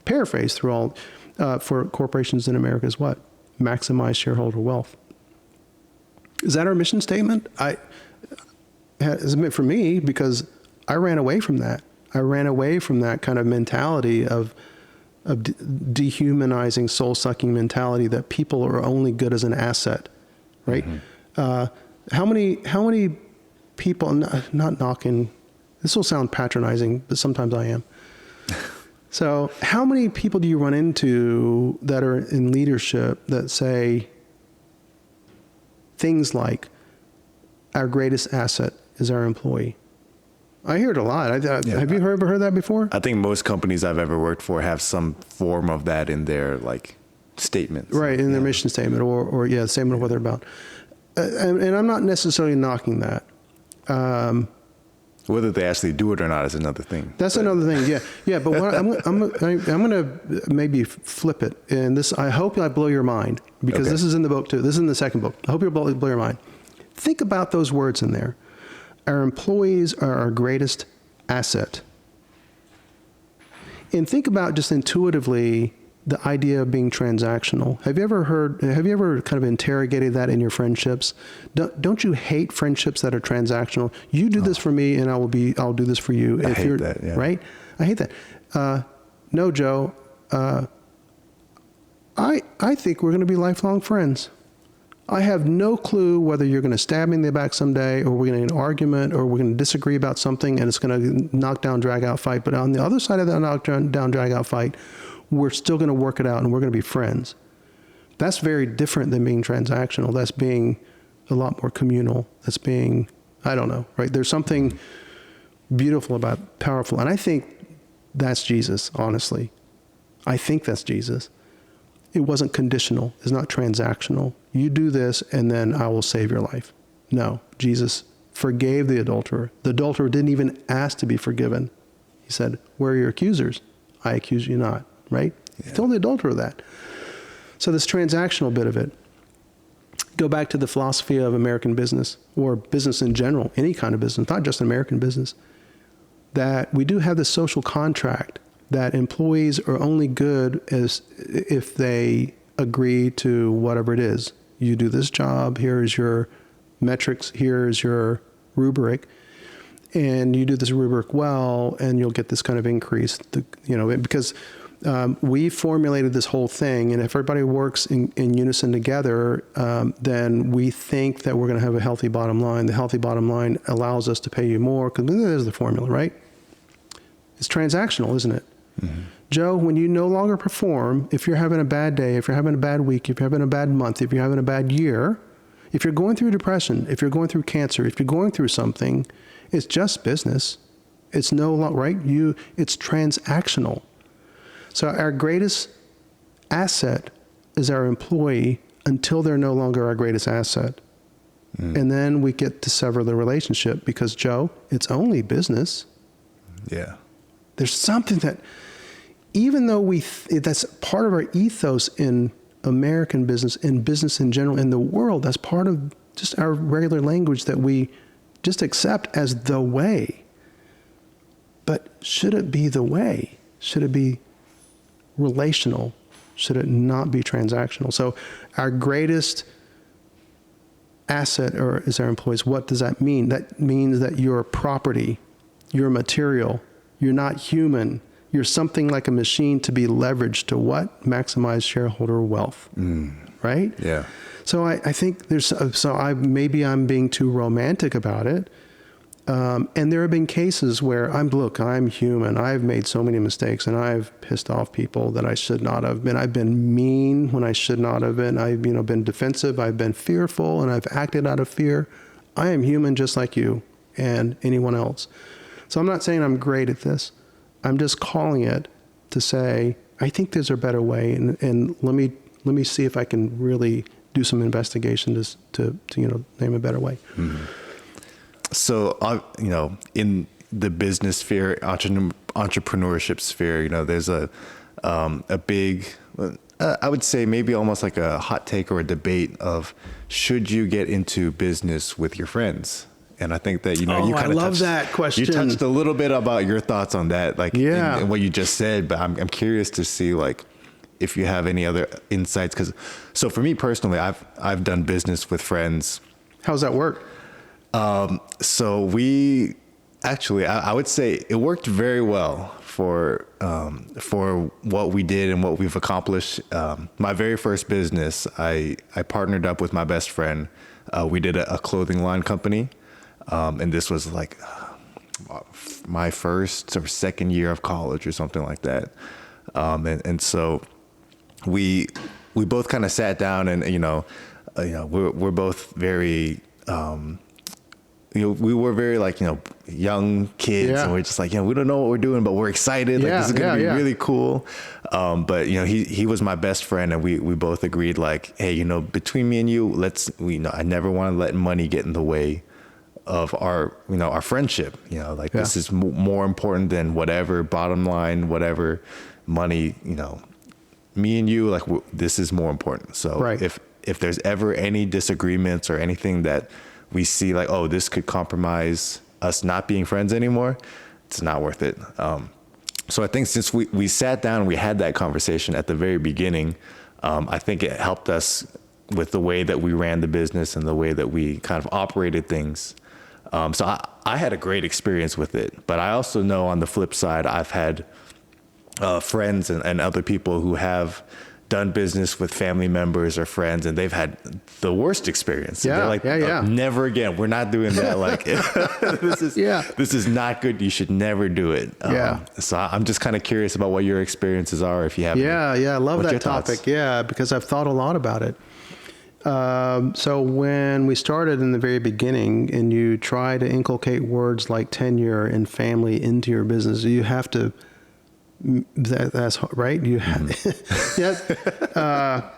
paraphrased through all, for corporations in America is what? Maximize shareholder wealth. Is that our mission statement? It's meant for me, because I ran away from that. I ran away from that kind of mentality of dehumanizing, soul-sucking mentality that people are only good as an asset, right? How many people, not knocking, this will sound patronizing, but sometimes I am. So how many people do you run into that are in leadership that say things like, our greatest asset is our employee? I hear it a lot. Have you ever heard that before? I think most companies I've ever worked for have some form of that in their statements. Right, in their mission statement or statement of what they're about. And I'm not necessarily knocking that. Whether they actually do it or not is another thing. That's another thing, yeah. But what I'm going to maybe flip it, and this, I hope I blow your mind, because this is in the book too. This is in the second book. I hope you'll blow your mind. Think about those words in there. Our employees are our greatest asset. And think about just intuitively the idea of being transactional. Have you ever kind of interrogated that in your friendships? Don't you hate friendships that are transactional? You do this for me and I'll do this for you. I hate that, yeah. Right? I hate that. No, Joe, I think we're going to be lifelong friends. I have no clue whether you're going to stab me in the back someday, or we're going to get an argument, or we're going to disagree about something and it's going to knock down, drag out fight. But on the other side of that knock down, drag out fight, we're still going to work it out and we're going to be friends. That's very different than being transactional. That's being a lot more communal. That's being, I don't know, right? There's something beautiful about powerful. And I think that's Jesus, honestly. I think that's Jesus. It wasn't conditional. It's not transactional. You do this and then I will save your life. No, Jesus forgave the adulterer. The adulterer didn't even ask to be forgiven. He said, where are your accusers? I accuse you not, right? Yeah. He told the adulterer that. So this transactional bit of it, go back to the philosophy of American business or business in general, any kind of business, not just American business, that we do have this social contract that employees are only good as if they agree to whatever it is. You do this job, here is your metrics, here is your rubric, and you do this rubric well, and you'll get this kind of increase, because we formulated this whole thing, and if everybody works in unison together, then we think that we're going to have a healthy bottom line. The healthy bottom line allows us to pay you more, because there's the formula, right? It's transactional, isn't it? Mm-hmm. Joe, when you no longer perform, if you're having a bad day, if you're having a bad week, if you're having a bad month, if you're having a bad year, if you're going through depression, if you're going through cancer, if you're going through something, it's just business. It's no longer, right? It's transactional. So our greatest asset is our employee until they're no longer our greatest asset. Mm. And then we get to sever the relationship because, Joe, it's only business. Yeah. There's something that, even though that's part of our ethos in American business, in business in general, in the world, that's part of just our regular language that we just accept as the way. But should it be the way? Should it be relational? Should it not be transactional? So our greatest asset is our employees. What does that mean? That means that you're property, you're material, you're not human. You're something like a machine to be leveraged to what? Maximize shareholder wealth, right? Yeah. So I think maybe I'm being too romantic about it. And there have been cases where I'm human. I've made so many mistakes and I've pissed off people that I should not have been. I've been mean when I should not have been. I've been defensive. I've been fearful and I've acted out of fear. I am human just like you and anyone else. So I'm not saying I'm great at this. I'm just calling it to say, I think there's a better way. And let me see if I can really do some investigation to name a better way. Mm-hmm. So, in the business sphere, entrepreneurship sphere, there's a big, I would say maybe almost like a hot take or a debate of should you get into business with your friends? And I think that, you kind of love that question. You touched a little bit about your thoughts on that, yeah. in what you just said, but I'm curious to see if you have any other insights. So for me personally, I've done business with friends. How's that work? So we actually, I would say it worked very well for what we did and what we've accomplished. My very first business, I partnered up with my best friend. We did a clothing line company. And this was my first or second year of college or something like that. And so we both kind of sat down and, we're both very, we were very young kids, yeah. And we're just we don't know what we're doing, but we're excited. Yeah, this is going to be really cool. But he was my best friend and we both agreed hey, between me and you, I never want to let money get in the way of our friendship. This is more important than whatever bottom line, whatever money, me and you, this is more important. So right. If there's ever any disagreements or anything that we see this could compromise us not being friends anymore, it's not worth it. So I think since we sat down and we had that conversation at the very beginning, I think it helped us with the way that we ran the business and the way that we kind of operated things. So I had a great experience with it, but I also know on the flip side, I've had friends and other people who have done business with family members or friends, and they've had the worst experience. Yeah, they're never again. We're not doing that. This is not good. You should never do it. So I'm just kind of curious about what your experiences are, if you have. I love that topic. Thoughts? Yeah, because I've thought a lot about it. So when we started in the very beginning and you try to inculcate words like tenure and family into your business, you have to That's hard, right. You yeah.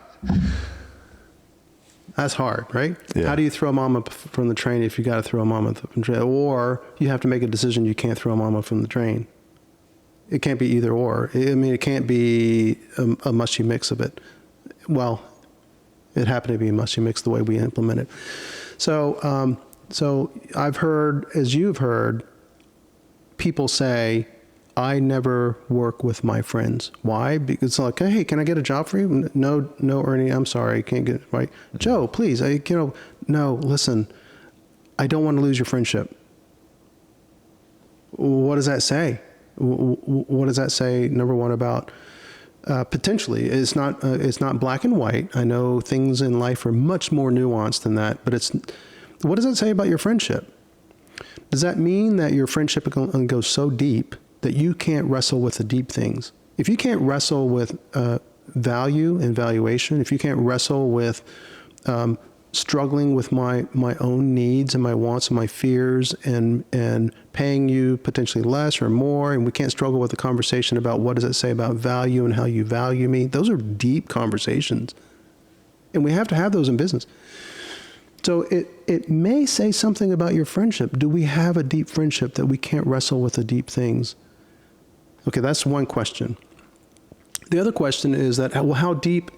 That's hard, right? Yeah. How do you throw mama from the train if you got to throw mama from the train? Or you have to make a decision you can't throw mama from the train. It can't be either or. I mean, it can't be a mushy mix of it. Well, it happened to be a mushy mix the way we implement it. So, so I've heard, as you've heard, people say, I never work with my friends. Why? Because it's like, hey, can I get a job for you? No, Ernie, I'm sorry, I can't get it. Right? Joe, please, no, listen, I don't want to lose your friendship. What does that say? What does that say? Number one, about potentially, it's not black and white. I know things in life are much more nuanced than that, but what does that say about your friendship? Does that mean that your friendship can go so deep that you can't wrestle with the deep things? If you can't wrestle with value and valuation, if you can't wrestle with struggling with my own needs and my wants and my fears and paying you potentially less or more, and we can't struggle with the conversation about what does it say about value and how you value me, those are deep conversations. And we have to have those in business. So it may say something about your friendship. Do we have a deep friendship that we can't wrestle with the deep things? Okay, that's one question. The other question is that, well, how deep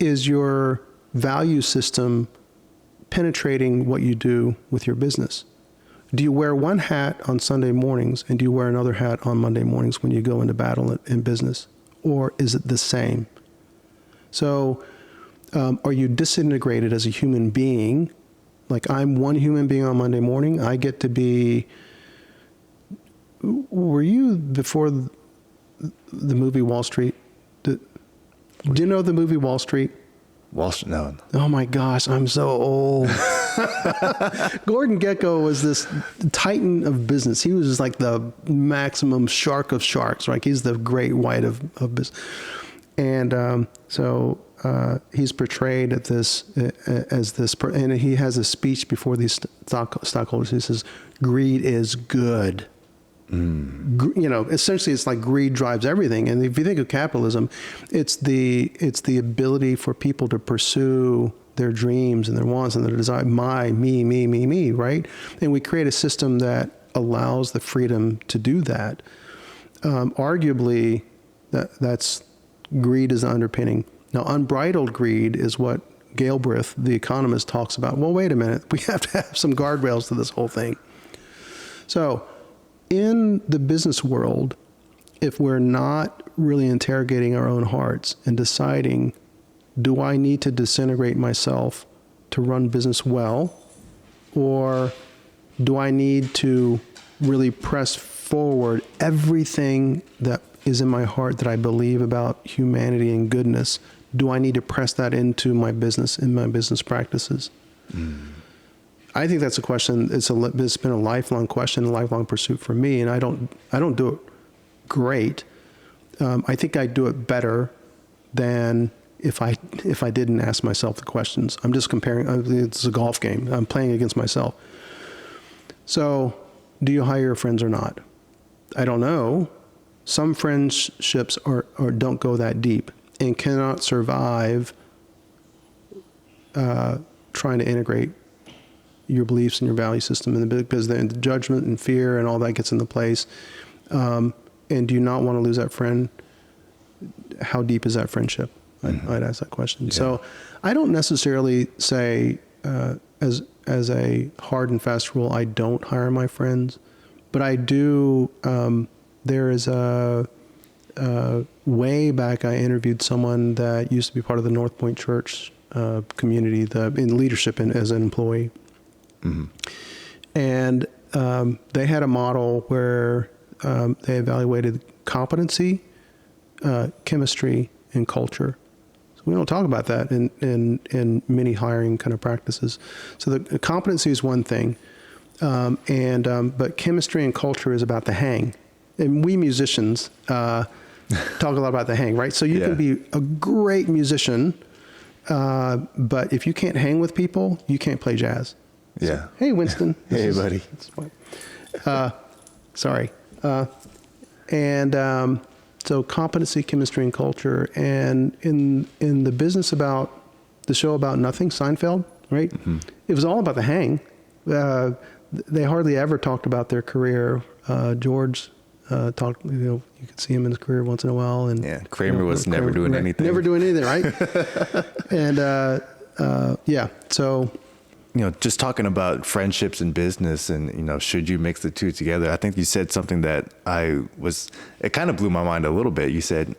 is your value system penetrating what you do with your business? Do you wear one hat on Sunday mornings and do you wear another hat on Monday mornings when you go into battle in business? Or is it the same? So are you disintegrated as a human being? Like, I'm one human being on Monday morning. I get to be... Were you before the movie Wall Street? Do you know the movie Wall Street? Wall Street, no. Oh my gosh, I'm so old. Gordon Gekko was this titan of business. He was just like the maximum shark of sharks, right? He's the great white of business. And so he's portrayed at this as this, and he has a speech before these stockholders. He says, "Greed is good." Essentially, it's like greed drives everything. And if you think of capitalism, it's the ability for people to pursue their dreams and their wants and their desire. Me, right? And we create a system that allows the freedom to do that. Arguably, that's greed is the underpinning. Now, unbridled greed is what Galbraith, the economist, talks about. Well, wait a minute. We have to have some guardrails to this whole thing. So, in the business world, if we're not really interrogating our own hearts and deciding, do I need to disintegrate myself to run business well? Or do I need to really press forward everything that is in my heart that I believe about humanity and goodness? Do I need to press that into my business, in my business practices? I think that's a question. It's been a lifelong question, a lifelong pursuit for me, and I don't do it great. I think I do it better than if I didn't ask myself the questions. I'm just comparing. It's a golf game. I'm playing against myself. So, do you hire your friends or not? I don't know. Some friendships or don't go that deep and cannot survive trying to integrate your beliefs and your value system because the judgment and fear and all that gets into place. And do you not want to lose that friend? How deep is that friendship? I'd ask that question. Yeah. So I don't necessarily say as a hard and fast rule, I don't hire my friends, but I do. There is way back, I interviewed someone that used to be part of the North Point Church community, in leadership and as an employee. And they had a model where they evaluated competency, chemistry, and culture. So we don't talk about that in many hiring kind of practices. So the competency is one thing, but chemistry and culture is about the hang. And we musicians talk a lot about the hang, right? So you can be a great musician, but if you can't hang with people, you can't play jazz. Yeah. So, hey, Winston. Hey, buddy. So So competency, chemistry, and culture. And in the business about the show about nothing, Seinfeld, right? Mm-hmm. It was all about the hang. They hardly ever talked about their career. George talked, you could see him in his career once in a while. And Kramer was never doing anything. Never doing anything, right? And so. Just talking about friendships and business and, should you mix the two together? I think you said something that it kind of blew my mind a little bit. You said,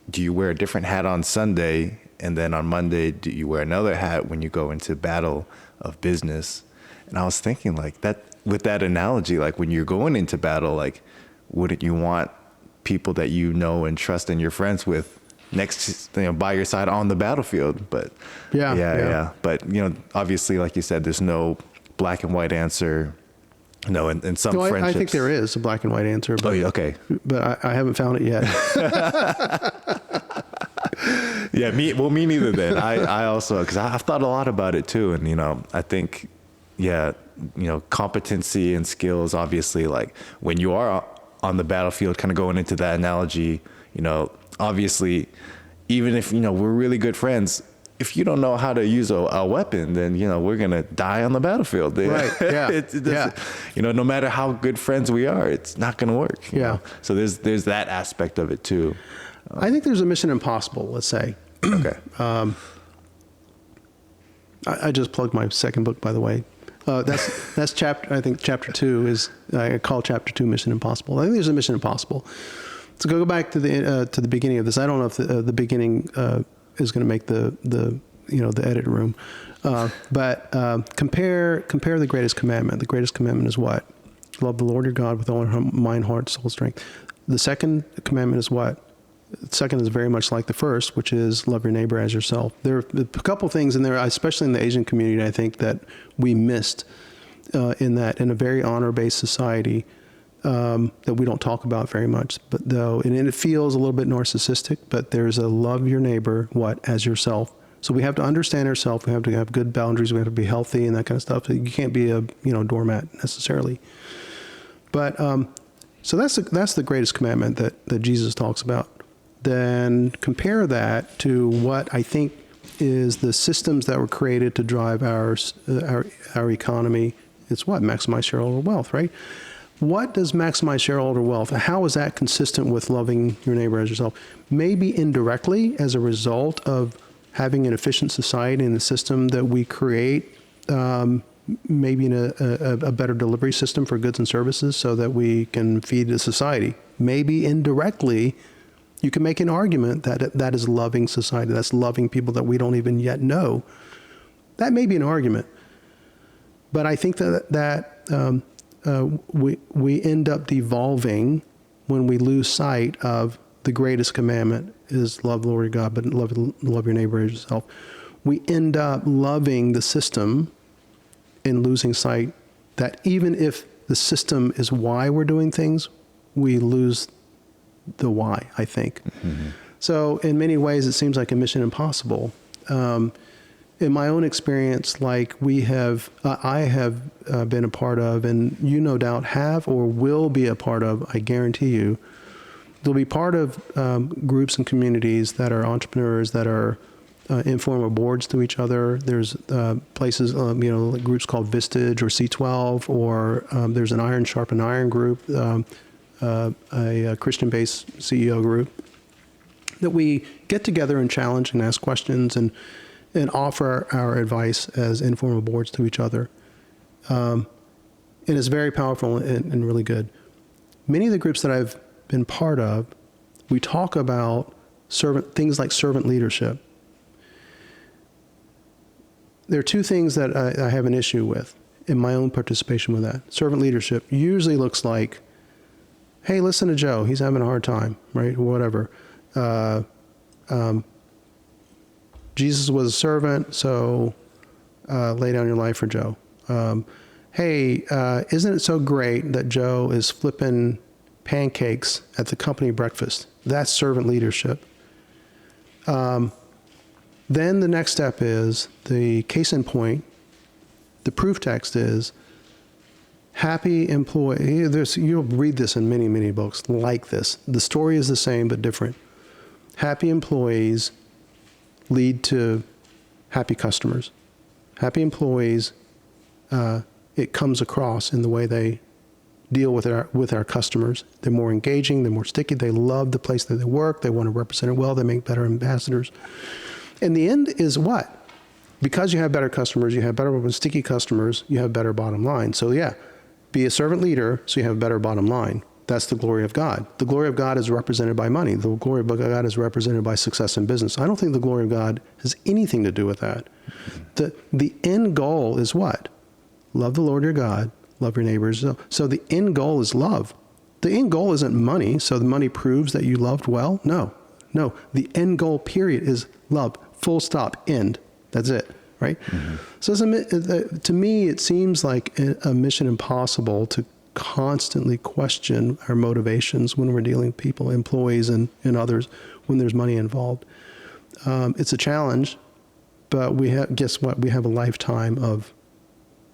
do you wear a different hat on Sunday? And then on Monday, do you wear another hat when you go into battle of business? And I was thinking like that, with that analogy, like when you're going into battle, like, wouldn't you want people that you know and trust and you're friends with next, by your side on the battlefield? But yeah. But obviously, like you said, there's no black and white answer. No, in some friendships, I think there is a black and white answer. But, okay. But I haven't found it yet. Yeah, me neither. Then I also, because I've thought a lot about it too, and I think, competency and skills. Obviously, like when you are on the battlefield, kind of going into that analogy, obviously, even if, we're really good friends, if you don't know how to use a weapon, then, we're going to die on the battlefield. Right. Yeah. No matter how good friends we are, it's not going to work. You know? So there's that aspect of it too. I think there's a Mission Impossible, let's say. Okay. I just plugged my second book, by the way. That's chapter, I think chapter 2 is, I call chapter 2 Mission Impossible. I think there's a Mission Impossible. So go back to the beginning of this. I don't know if the beginning is going to make the edit room, but compare the greatest commandment. The greatest commandment is what? Love the Lord your God with all your mind, heart, soul, strength. The second commandment is what? The second is very much like the first, which is love your neighbor as yourself. There are a couple things in there, especially in the Asian community, I think that we missed in a very honor-based society. That we don't talk about very much, but and it feels a little bit narcissistic, but there's a love your neighbor, as yourself. So we have to understand ourselves. We have to have good boundaries. We have to be healthy and that kind of stuff. You can't be a, doormat necessarily. But, so that's the greatest commandment that Jesus talks about. Then compare that to what I think is the systems that were created to drive our economy. It's what? Maximize shareholder wealth, right? What does maximize shareholder wealth? How is that consistent with loving your neighbor as yourself? Maybe indirectly as a result of having an efficient society and the system that we create, maybe in a better delivery system for goods and services so that we can feed the society. Maybe indirectly, you can make an argument that is loving society. That's loving people that we don't even yet know. That may be an argument. But I think that we end up devolving when we lose sight of the greatest commandment is love the Lord your God, but love your neighbor as yourself. We end up loving the system and losing sight that even if the system is why we're doing things, we lose the why, I think. Mm-hmm. So in many ways, it seems like a mission impossible. In my own experience, like I have been a part of, and you no doubt have or will be a part of, I guarantee you, they'll be part of groups and communities that are entrepreneurs, that are informal boards to each other. There's places, like groups called Vistage or C12, or there's an Iron Sharpen Iron group, a Christian-based CEO group, that we get together and challenge and ask questions and offer our advice as informal boards to each other. And it's very powerful and really good. Many of the groups that I've been part of, we talk about things like servant leadership. There are two things that I have an issue with in my own participation with that. Servant leadership usually looks like, hey, listen to Joe, he's having a hard time, right? Whatever. Jesus was a servant, so lay down your life for Joe. Hey, isn't it so great that Joe is flipping pancakes at the company breakfast? That's servant leadership. Then the next step is the case in point. The proof text is, Happy employee. You'll read this in many, many books like this. The story is the same but different. Happy employees lead to happy customers. Happy employees, it comes across in the way they deal with our customers. They're more engaging, they're more sticky, they love the place that they work, they want to represent it well, they make better ambassadors. And the end is what? Because you have better customers, you have better sticky customers, you have better bottom line. So yeah, be a servant leader so you have a better bottom line. That's the glory of God. The glory of God is represented by money. The glory of God is represented by success in business. I don't think the glory of God has anything to do with that. The end goal is what? Love the Lord your God, love your neighbors. So the end goal is love. The end goal isn't money, so the money proves that you loved well. No. The end goal, period, is love. Full stop, end. That's it, right? Mm-hmm. So to me, it seems like a mission impossible to constantly question our motivations when we're dealing with people, employees and others, when there's money involved. It's a challenge, but guess what? We have a lifetime of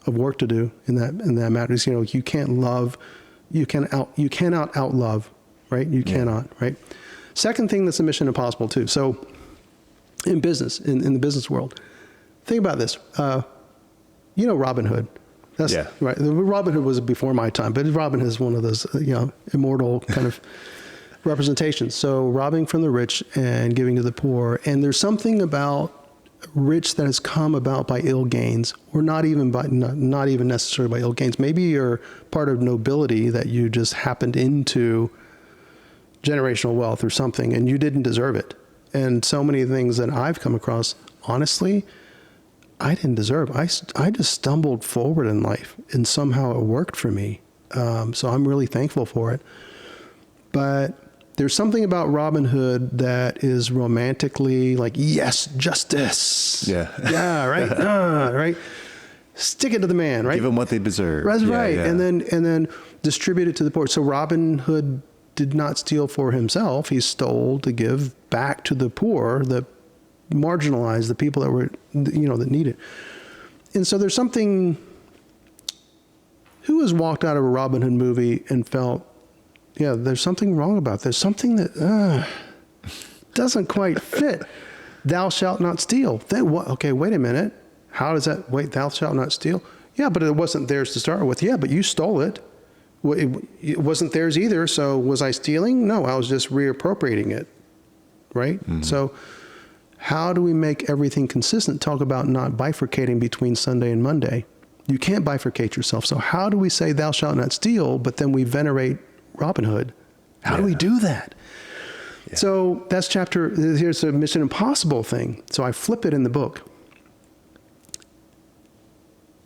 work to do in that matter. You know, you cannot outlove, right? You cannot, right? Second thing that's a mission impossible too. So in business, in the business world, think about this. You know, Robin Hood. That's right. Robin Hood was before my time, but Robin Hood is one of those, immortal kind of representations. So robbing from the rich and giving to the poor. And there's something about rich that has come about by ill gains, or not even necessarily by ill gains. Maybe you're part of nobility that you just happened into generational wealth or something, and you didn't deserve it. And so many things that I've come across, honestly, I didn't deserve. I just stumbled forward in life, and somehow it worked for me. So I'm really thankful for it. But there's something about Robin Hood that is romantically like, yes, justice. Yeah, right. Right. Stick it to the man, right? Give them what they deserve. That's right. Yeah. And then distribute it to the poor. So Robin Hood did not steal for himself. He stole to give back to the poor, the marginalized, the people that were, that need it. And so there's something. Who has walked out of a Robin Hood movie and felt, yeah, there's something wrong about this. Something that doesn't quite fit. Thou shalt not steal. Then what? Okay, wait a minute. How does that? Wait, thou shalt not steal. Yeah, but it wasn't theirs to start with. Yeah, but you stole it. It wasn't theirs either. So was I stealing? No, I was just reappropriating it. Right. Mm-hmm. So how do we make everything consistent? Talk about not bifurcating between Sunday and Monday. You can't bifurcate yourself. So how do we say thou shalt not steal, but then we venerate Robin Hood? How do we do that? Yeah. So that's here's a Mission Impossible thing. So I flip it in the book.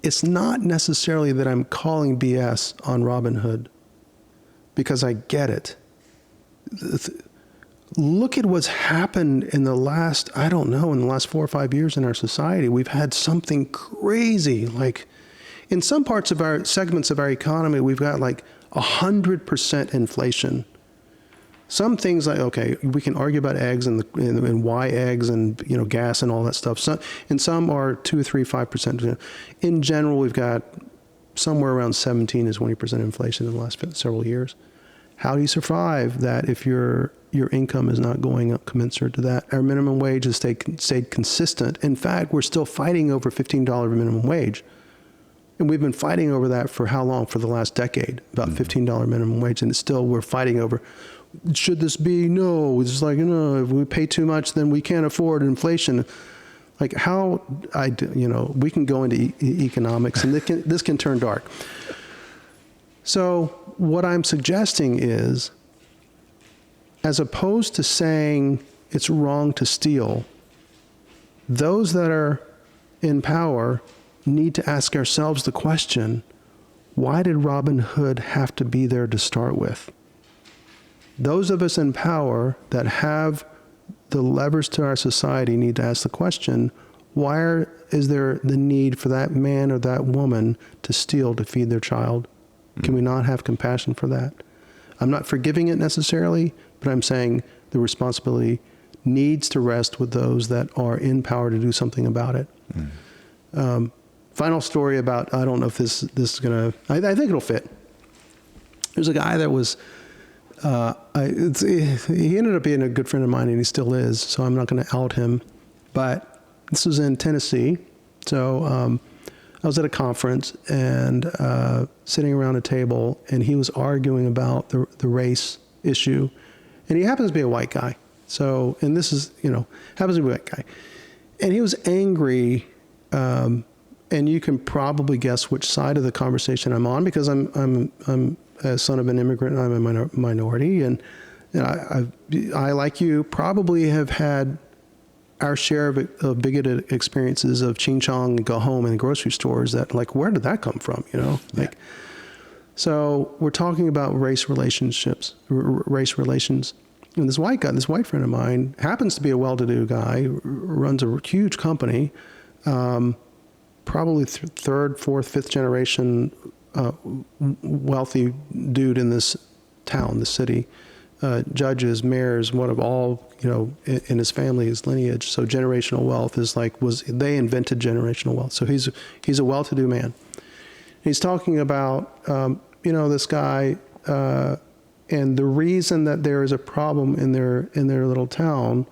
It's not necessarily that I'm calling BS on Robin Hood, because I get it. Look at what's happened in the last 4 or 5 years in our society. We've had something crazy. Like in some parts of our segments of our economy, we've got like 100% inflation. Some things like, okay, we can argue about eggs and why eggs and, gas and all that stuff. And some are 2, 3, 5%. In general, we've got somewhere around 17 to 20% inflation in the last several years. How do you survive that if your income is not going up commensurate to that? Our minimum wage has stayed consistent. In fact, we're still fighting over $15 minimum wage. And we've been fighting over that for how long? For the last decade, about $15 minimum wage. And we're fighting over, should this be? No, it's like, if we pay too much, then we can't afford inflation. Like we can go into economics and this can turn dark. So what I'm suggesting is, as opposed to saying it's wrong to steal, those that are in power need to ask ourselves the question, why did Robin Hood have to be there to start with? Those of us in power that have the levers to our society need to ask the question, why is there the need for that man or that woman to steal to feed their child? Can we not have compassion for that? I'm not forgiving it necessarily, but I'm saying the responsibility needs to rest with those that are in power to do something about it. Final story about, I don't know if this is going to, I think it'll fit. There's a guy that was, he ended up being a good friend of mine, and he still is, so I'm not going to out him. But this was in Tennessee. So I was at a conference and sitting around a table, and he was arguing about the race issue. And he happens to be a white guy. So, and this is, happens to be a white guy. And he was angry, and you can probably guess which side of the conversation I'm on, because I'm a son of an immigrant, and I'm a minority, and I, like you, probably have had our share of bigoted experiences of ching chong and go home in grocery stores that, like, where did that come from, Like, so we're talking about race relationships, race relations. And this white friend of mine, happens to be a well-to-do guy, runs a huge company, probably third, fourth, fifth generation wealthy dude in this town, this city. Judges, mayors, one of all, in his family, his lineage. So generational wealth is they invented generational wealth. So he's a well-to-do man. He's talking about, this guy, and the reason that there is a problem in their little town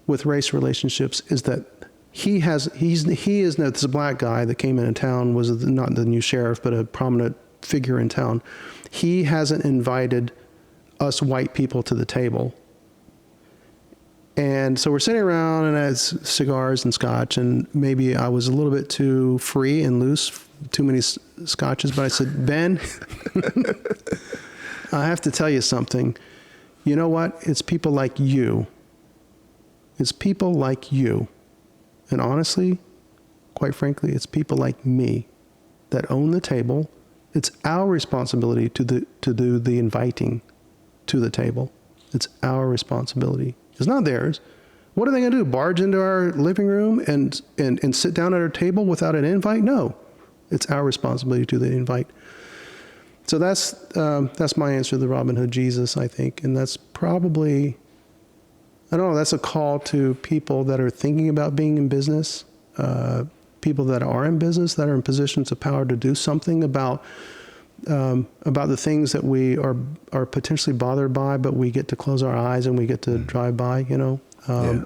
with race relationships is that this is a black guy that came into town, was not the new sheriff, but a prominent figure in town. He hasn't invited us white people to the table. And so we're sitting around, and I had cigars and scotch, and maybe I was a little bit too free and loose, too many scotches, but I said, Ben, I have to tell you something. You know what? It's people like you. It's people like you. And honestly, quite frankly, it's people like me that own the table. It's our responsibility to do the inviting to the table. It's our responsibility. It's not theirs. What are they going to do? Barge into our living room and sit down at our table without an invite? No. It's our responsibility to the invite. So that's my answer to the Robin Hood Jesus, I think. And that's probably, I don't know, that's a call to people that are thinking about being in business, people that are in business, that are in positions of power to do something about the things that we are potentially bothered by, but we get to close our eyes and we get to drive by, and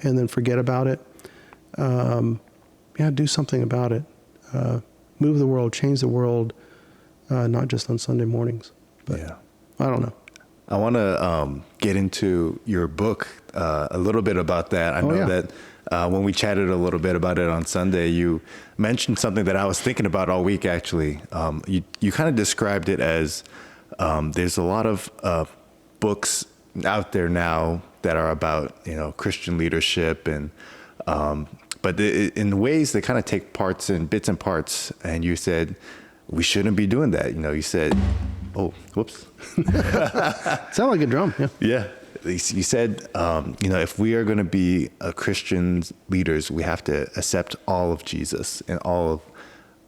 then forget about it. Do something about it. Move the world, change the world, not just on Sunday mornings. But I don't know. I want to get into your book a little bit about that. I know that when we chatted a little bit about it on Sunday, you mentioned something that I was thinking about all week, actually. You kind of described it as there's a lot of books out there now that are about, Christian leadership, and but in ways they kind of take parts and bits and parts. And you said, we shouldn't be doing that. You said, oh, whoops. Sound like a drum. Yeah. You said, if we are going to be Christian leaders, we have to accept all of Jesus and all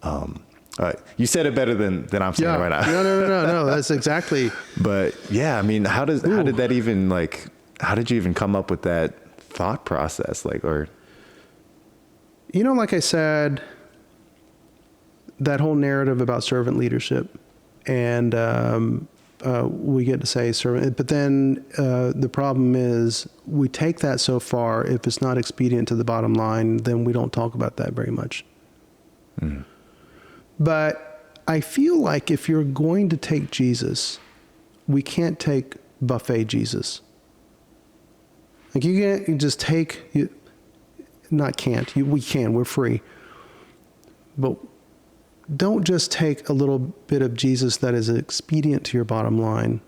of, you said it better than I'm saying it right now. No. That's exactly. But yeah, I mean, how did that even, how did you even come up with that thought process? Like I said, that whole narrative about servant leadership, and we get to say servant, but then the problem is we take that so far. If it's not expedient to the bottom line, then we don't talk about that very much. Mm. But I feel like if you're going to take Jesus, we can't take buffet Jesus. Like you can't just take, we can, we're free. But don't just take a little bit of Jesus that is expedient to your bottom line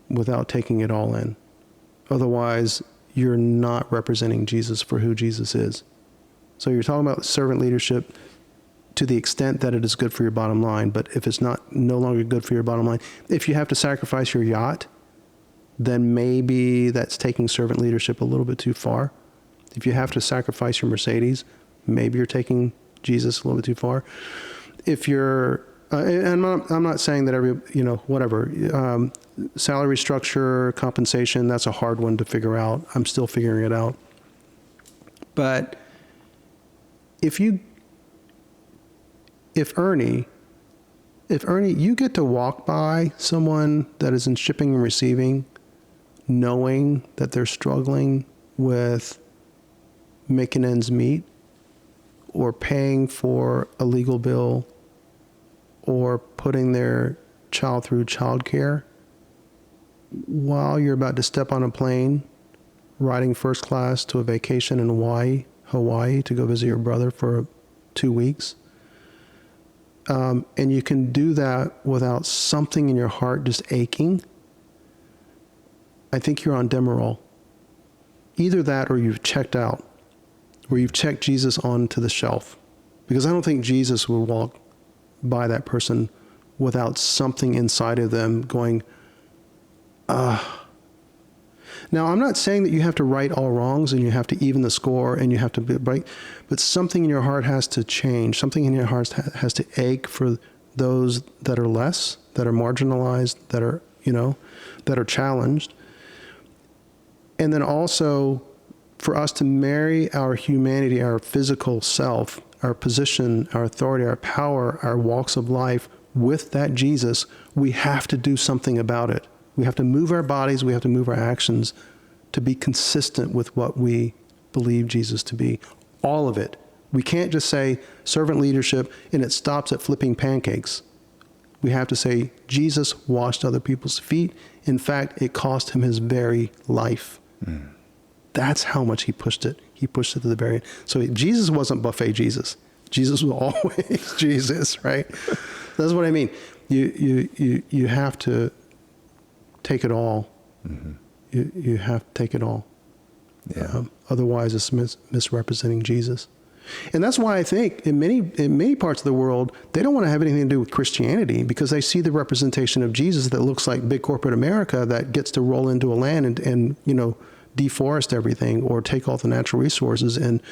without taking it all in. Otherwise, you're not representing Jesus for who Jesus is. So you're talking about servant leadership to the extent that it is good for your bottom line, but if it's no longer good for your bottom line, if you have to sacrifice your yacht, then maybe that's taking servant leadership a little bit too far. If you have to sacrifice your Mercedes, maybe you're taking Jesus a little bit too far. If you're, and I'm not saying that whatever, salary structure, compensation, that's a hard one to figure out. I'm still figuring it out. But if if Ernie, you get to walk by someone that is in shipping and receiving, knowing that they're struggling with making ends meet or paying for a legal bill or putting their child through childcare while you're about to step on a plane, riding first class to a vacation in Hawaii to go visit your brother for 2 weeks. And you can do that without something in your heart just aching. I think you're on Demerol. Either that or you've checked out, or you've checked Jesus onto the shelf. Because I don't think Jesus would walk by that person without something inside of them going, Now, I'm not saying that you have to right all wrongs and you have to even the score and you have to be right, but something in your heart has to change. Something in your heart has to ache for those that are less, that are marginalized, that are, that are challenged. And then also for us to marry our humanity, our physical self, our position, our authority, our power, our walks of life with that Jesus, we have to do something about it. We have to move our bodies, we have to move our actions to be consistent with what we believe Jesus to be. All of it. We can't just say servant leadership and it stops at flipping pancakes. We have to say Jesus washed other people's feet. In fact, it cost him his very life. Mm. That's how much he pushed it. He pushed it to the very end. So Jesus wasn't buffet Jesus. Jesus was always Jesus, right? That's what I mean. You have to take it all. Mm-hmm. You have to take it all. Yeah. Otherwise, it's misrepresenting Jesus. And that's why I think in many parts of the world, they don't want to have anything to do with Christianity because they see the representation of Jesus that looks like big corporate America that gets to roll into a land and deforest everything or take all the natural resources and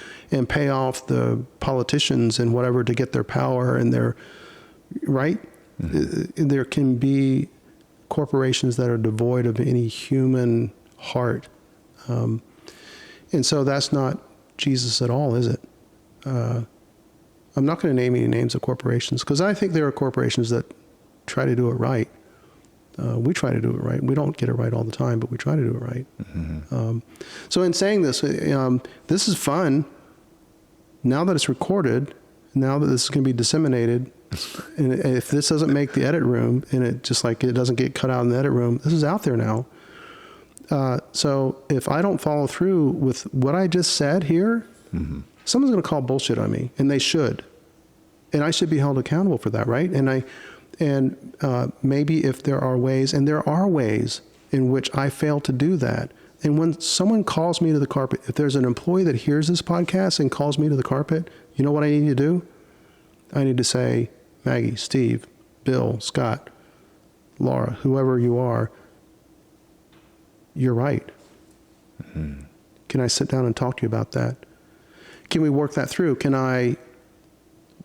pay off the politicians and whatever to get their power and their right. Mm-hmm. There can be corporations that are devoid of any human heart. And so that's not Jesus at all, is it? I'm not going to name any names of corporations because I think there are corporations that try to do it right. We try to do it right. We don't get it right all the time, but we try to do it right. Mm-hmm. So in saying this, this is fun. Now that it's recorded, now that this is going to be disseminated, and if this doesn't make the edit room, and it just like it doesn't get cut out in the edit room, this is out there now. So if I don't follow through with what I just said here, mm-hmm. someone's going to call bullshit on me, and they should. And I should be held accountable for that, right? And maybe if there are ways, and there are ways in which I fail to do that. And when someone calls me to the carpet, if there's an employee that hears this podcast and calls me to the carpet, you know what I need to do? I need to say, Maggie, Steve, Bill, Scott, Laura, whoever you are, you're right. Mm-hmm. Can I sit down and talk to you about that? Can we work that through?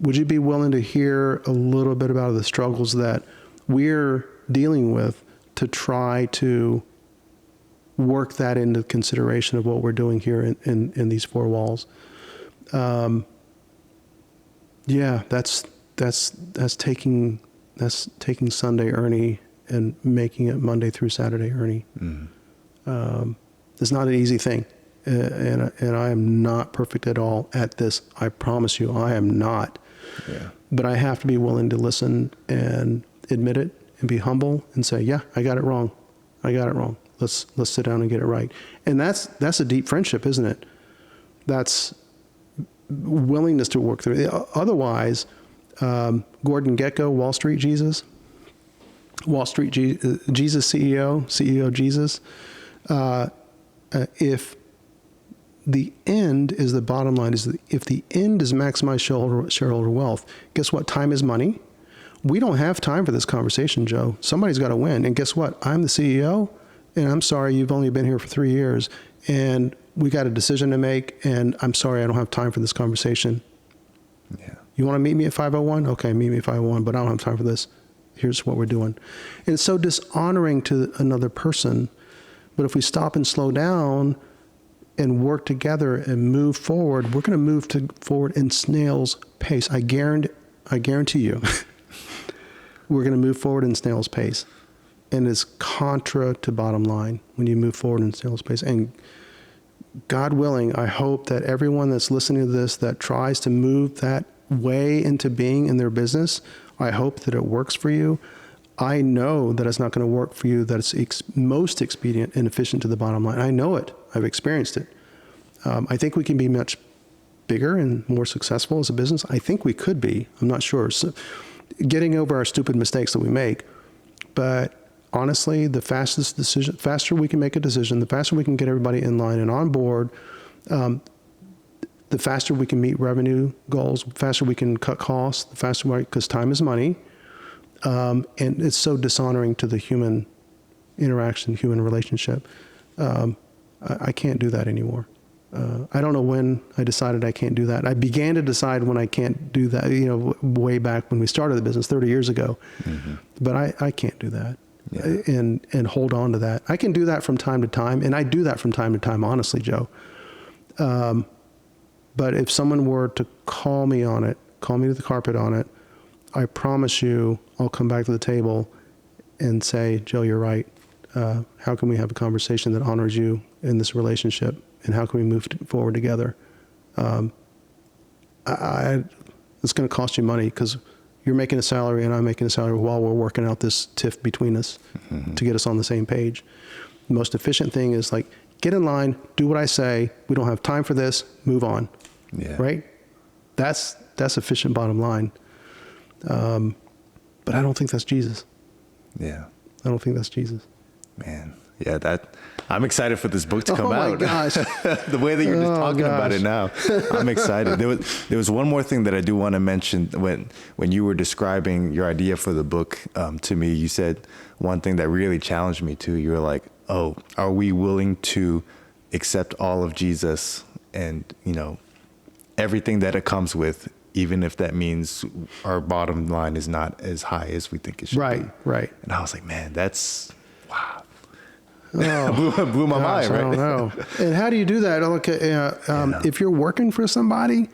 Would you be willing to hear a little bit about the struggles that we're dealing with to try to work that into consideration of what we're doing here in these four walls? Yeah, that's taking Sunday Ernie and making it Monday through Saturday Ernie. Mm-hmm. It's not an easy thing. And I am not perfect at all at this. I promise you, I am not. Yeah. But I have to be willing to listen and admit it and be humble and say, yeah, I got it wrong. Let's sit down and get it right. And that's a deep friendship, isn't it? That's willingness to work through it. Otherwise, Gordon Gekko, Wall Street Jesus CEO Jesus, if the end is the bottom line, if the end is maximize shareholder wealth, guess what? Time is money. We don't have time for this conversation, Joe. Somebody's got to win. And guess what? I'm the CEO, and I'm sorry, you've only been here for 3 years, and we got a decision to make, and I'm sorry, I don't have time for this conversation. Yeah. You want to meet me at 5:01? Okay, meet me at 5:01, but I don't have time for this. Here's what we're doing. And it's so dishonoring to another person. But if we stop and slow down and work together and move forward, we're going to move forward in snail's pace. I I guarantee you, we're going to move forward in snail's pace. And it's contra to bottom line when you move forward in snail's pace. And God willing, I hope that everyone that's listening to this that tries to move that way into being in their business, I hope that it works for you. I know that it's not going to work for you, that it's most expedient and efficient to the bottom line. I know it. I've experienced it. I think we can be much bigger and more successful as a business. I think we could be. I'm not sure. So getting over our stupid mistakes that we make. But honestly, the faster we can make a decision, the faster we can get everybody in line and on board, the faster we can meet revenue goals, the faster we can cut costs, the faster, because time is money. And it's so dishonoring to the human interaction, human relationship. I can't do that anymore. I don't know when I decided I can't do that. I began to decide when I can't do that, way back when we started the business 30 years ago. Mm-hmm. But I can't do that. Yeah. And hold on to that. I can do that from time to time, and I do that from time to time, honestly, Joe. But if someone were to call me on it, call me to the carpet on it, I promise you I'll come back to the table and say, Joe, you're right. How can we have a conversation that honors you in this relationship? And how can we move forward together? It's going to cost you money because you're making a salary and I'm making a salary while we're working out this tiff between us to get us on the same page. The most efficient thing is like, get in line, do what I say. We don't have time for this. Move on. Yeah. Right? That's efficient bottom line. But I don't think that's Jesus. Yeah. I don't think that's Jesus. Man. Yeah, I'm excited for this book to come out. Oh my gosh. The way that you're just talking about it now, I'm excited. There was one more thing that I do want to mention. When you were describing your idea for the book to me, you said one thing that really challenged me too. You were like, oh, are we willing to accept all of Jesus and, everything that it comes with, even if that means our bottom line is not as high as we think it should be. Right. And I was like, man, that's, wow. blew my mind, right? I don't know. And how do you do that? If you're working for somebody,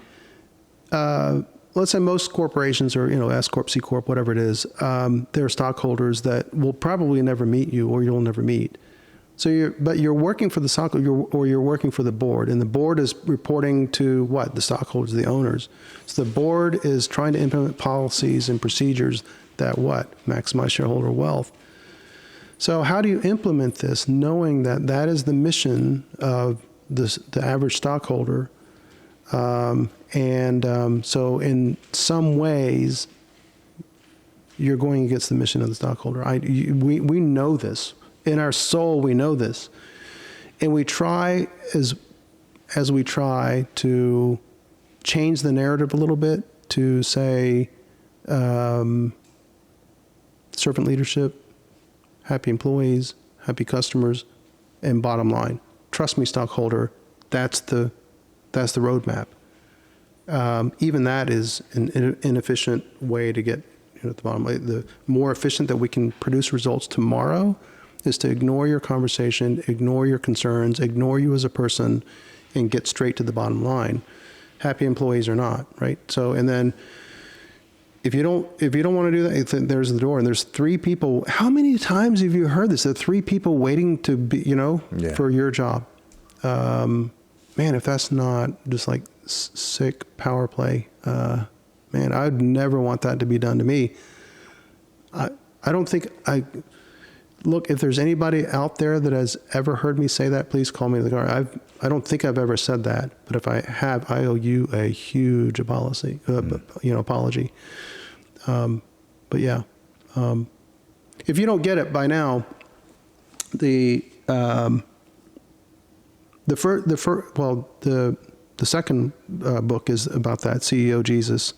let's say most corporations or, S Corp, C Corp, whatever it is, there are stockholders that will probably never meet you or you'll never meet. So you're working for the stockholder or you're working for the board, and the board is reporting to what? The stockholders, the owners. So the board is trying to implement policies and procedures that maximize shareholder wealth. So how do you implement this knowing that is the mission of the average stockholder? So in some ways, you're going against the mission of the stockholder. We know this. In our soul, we know this. And we try, as we try to change the narrative a little bit to say servant leadership, happy employees, happy customers, and bottom line. Trust me, stockholder, that's the roadmap. Even that is an inefficient way to get at the bottom line. The more efficient that we can produce results tomorrow is to ignore your conversation, ignore your concerns, ignore you as a person, and get straight to the bottom line. Happy employees or not, right? So, and then if you don't want to do that, there's the door, and there's 3 people. How many times have you heard this? There are 3 people waiting to be, for your job. Man, if that's not just like sick power play, man, I'd never want that to be done to me. I don't think look, if there's anybody out there that has ever heard me say that, please call me to the car. I don't think I've ever said that, but if I have, I owe you a huge apology. But yeah, if you don't get it by now, the second book is about that, CEO Jesus.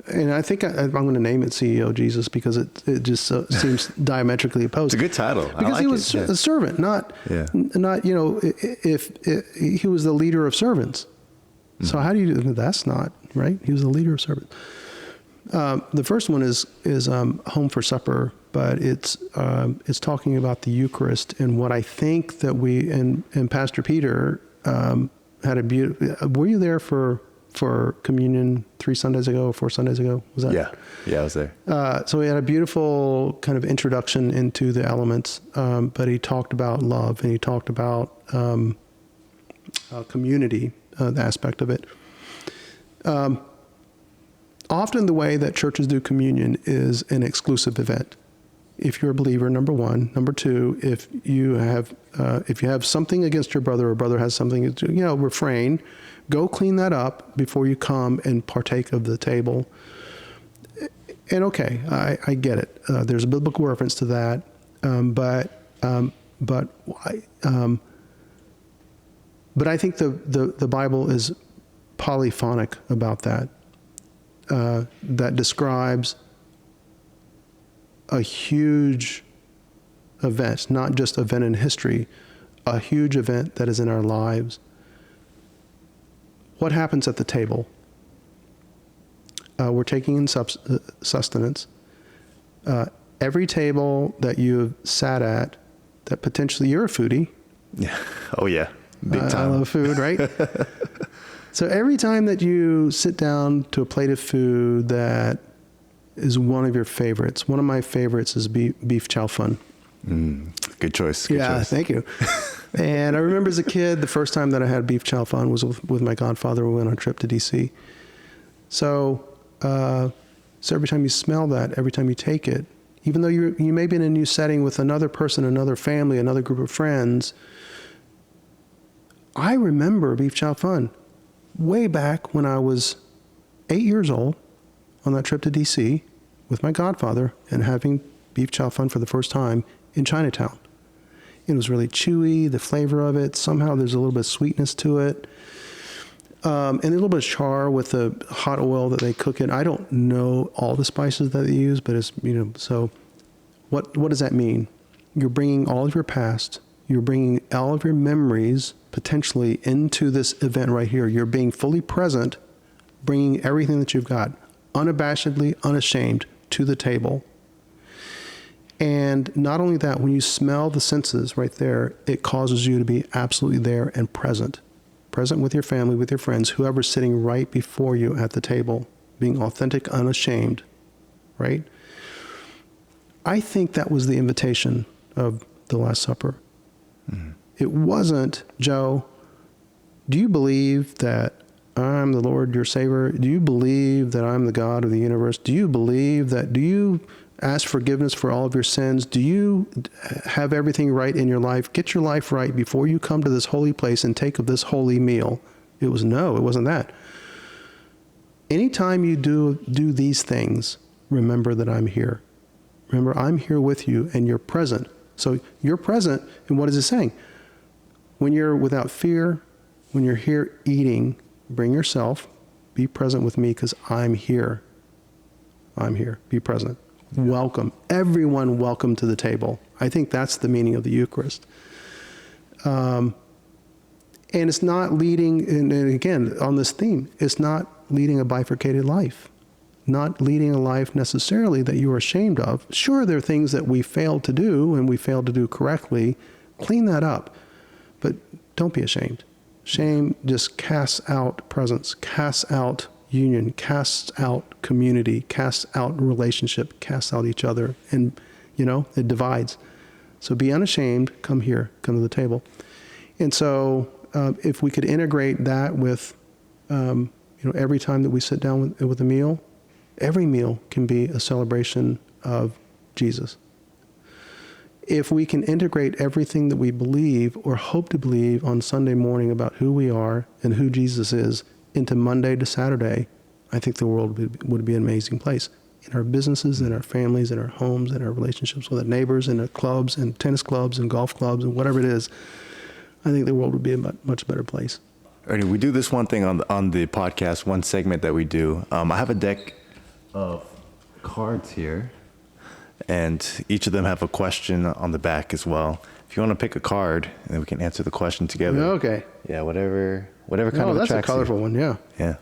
And I think I'm going to name it CEO Jesus because it just seems diametrically opposed. It's a good title. Because he was a servant, not if he was the leader of servants. Mm-hmm. So how do you? That's not right. He was the leader of servants. The first one is Home for Supper, but it's talking about the Eucharist and what I think that we and Pastor Peter had a beautiful. Were you there for for communion 3 Sundays ago or 4 Sundays ago. Was that? Yeah, I was there. So we had a beautiful kind of introduction into the elements, but he talked about love and he talked about community, the aspect of it. Often the way that churches do communion is an exclusive event. If you're a believer, number one. Number two, if you have something against your brother or brother has something, refrain. Go clean that up before you come and partake of the table. And okay, I get it. There's a biblical reference to that, but I think the Bible is polyphonic about that. That describes a huge event, not just event in history, a huge event that is in our lives. What happens at the table? We're taking in sustenance. Every table that you've sat at, that potentially you're a foodie. Yeah. Oh yeah. Big time. I love food, right? So every time that you sit down to a plate of food that is one of your favorites, one of my favorites is beef chow fun. Good choice. Good choice. Thank you. And I remember as a kid, the first time that I had beef chow fun was with my godfather. We went on a trip to DC. So every time you smell that, every time you take it, even though you may be in a new setting with another person, another family, another group of friends, I remember beef chow fun way back when I was 8 years old on that trip to DC with my godfather and having beef chow fun for the first time in Chinatown. It was really chewy, the flavor of it. Somehow there's a little bit of sweetness to it. And a little bit of char with the hot oil that they cook in. I don't know all the spices that they use, but it's, so what does that mean? You're bringing all of your past, you're bringing all of your memories potentially into this event right here. You're being fully present, bringing everything that you've got, unabashedly, unashamed, to the table. And not only that, when you smell the senses right there, it causes you to be absolutely there and present with your family, with your friends, whoever's sitting right before you at the table, being authentic, unashamed, right? I think that was the invitation of the Last Supper. Mm-hmm. It wasn't, Joe, do you believe that I'm the Lord, your Savior? Do you believe that I'm the God of the universe? Do you ask forgiveness for all of your sins? Do you have everything right in your life? Get your life right before you come to this holy place and take of this holy meal. It wasn't that. Anytime you do these things, remember that I'm here. Remember, I'm here with you and you're present. So you're present, and what is it saying? When you're without fear, when you're here eating, bring yourself, be present with me because I'm here. I'm here. Be present. Welcome. Everyone welcome to the table. I think that's the meaning of the Eucharist. And it's not leading, and again, on this theme, it's not leading a bifurcated life. Not leading a life necessarily that you are ashamed of. Sure, there are things that we failed to do and we failed to do correctly. Clean that up. But don't be ashamed. Shame just casts out presence, casts out union, casts out community, casts out relationship, casts out each other, and it divides. So be unashamed, come here, come to the table. And so if we could integrate that with every time that we sit down with a meal, every meal can be a celebration of Jesus. If we can integrate everything that we believe or hope to believe on Sunday morning about who we are and who Jesus is into Monday to Saturday, I think the world would be an amazing place. In our businesses, in our families, in our homes, in our relationships with our neighbors, in our clubs, and tennis clubs, and golf clubs, and whatever it is, I think the world would be a much better place. Ernie, we do this one thing on the podcast, one segment that we do. I have a deck of cards here, and each of them have a question on the back as well. If you want to pick a card, and then we can answer the question together. Okay. Yeah, whatever kind of attracts you. That's a colorful one, yeah. Yeah.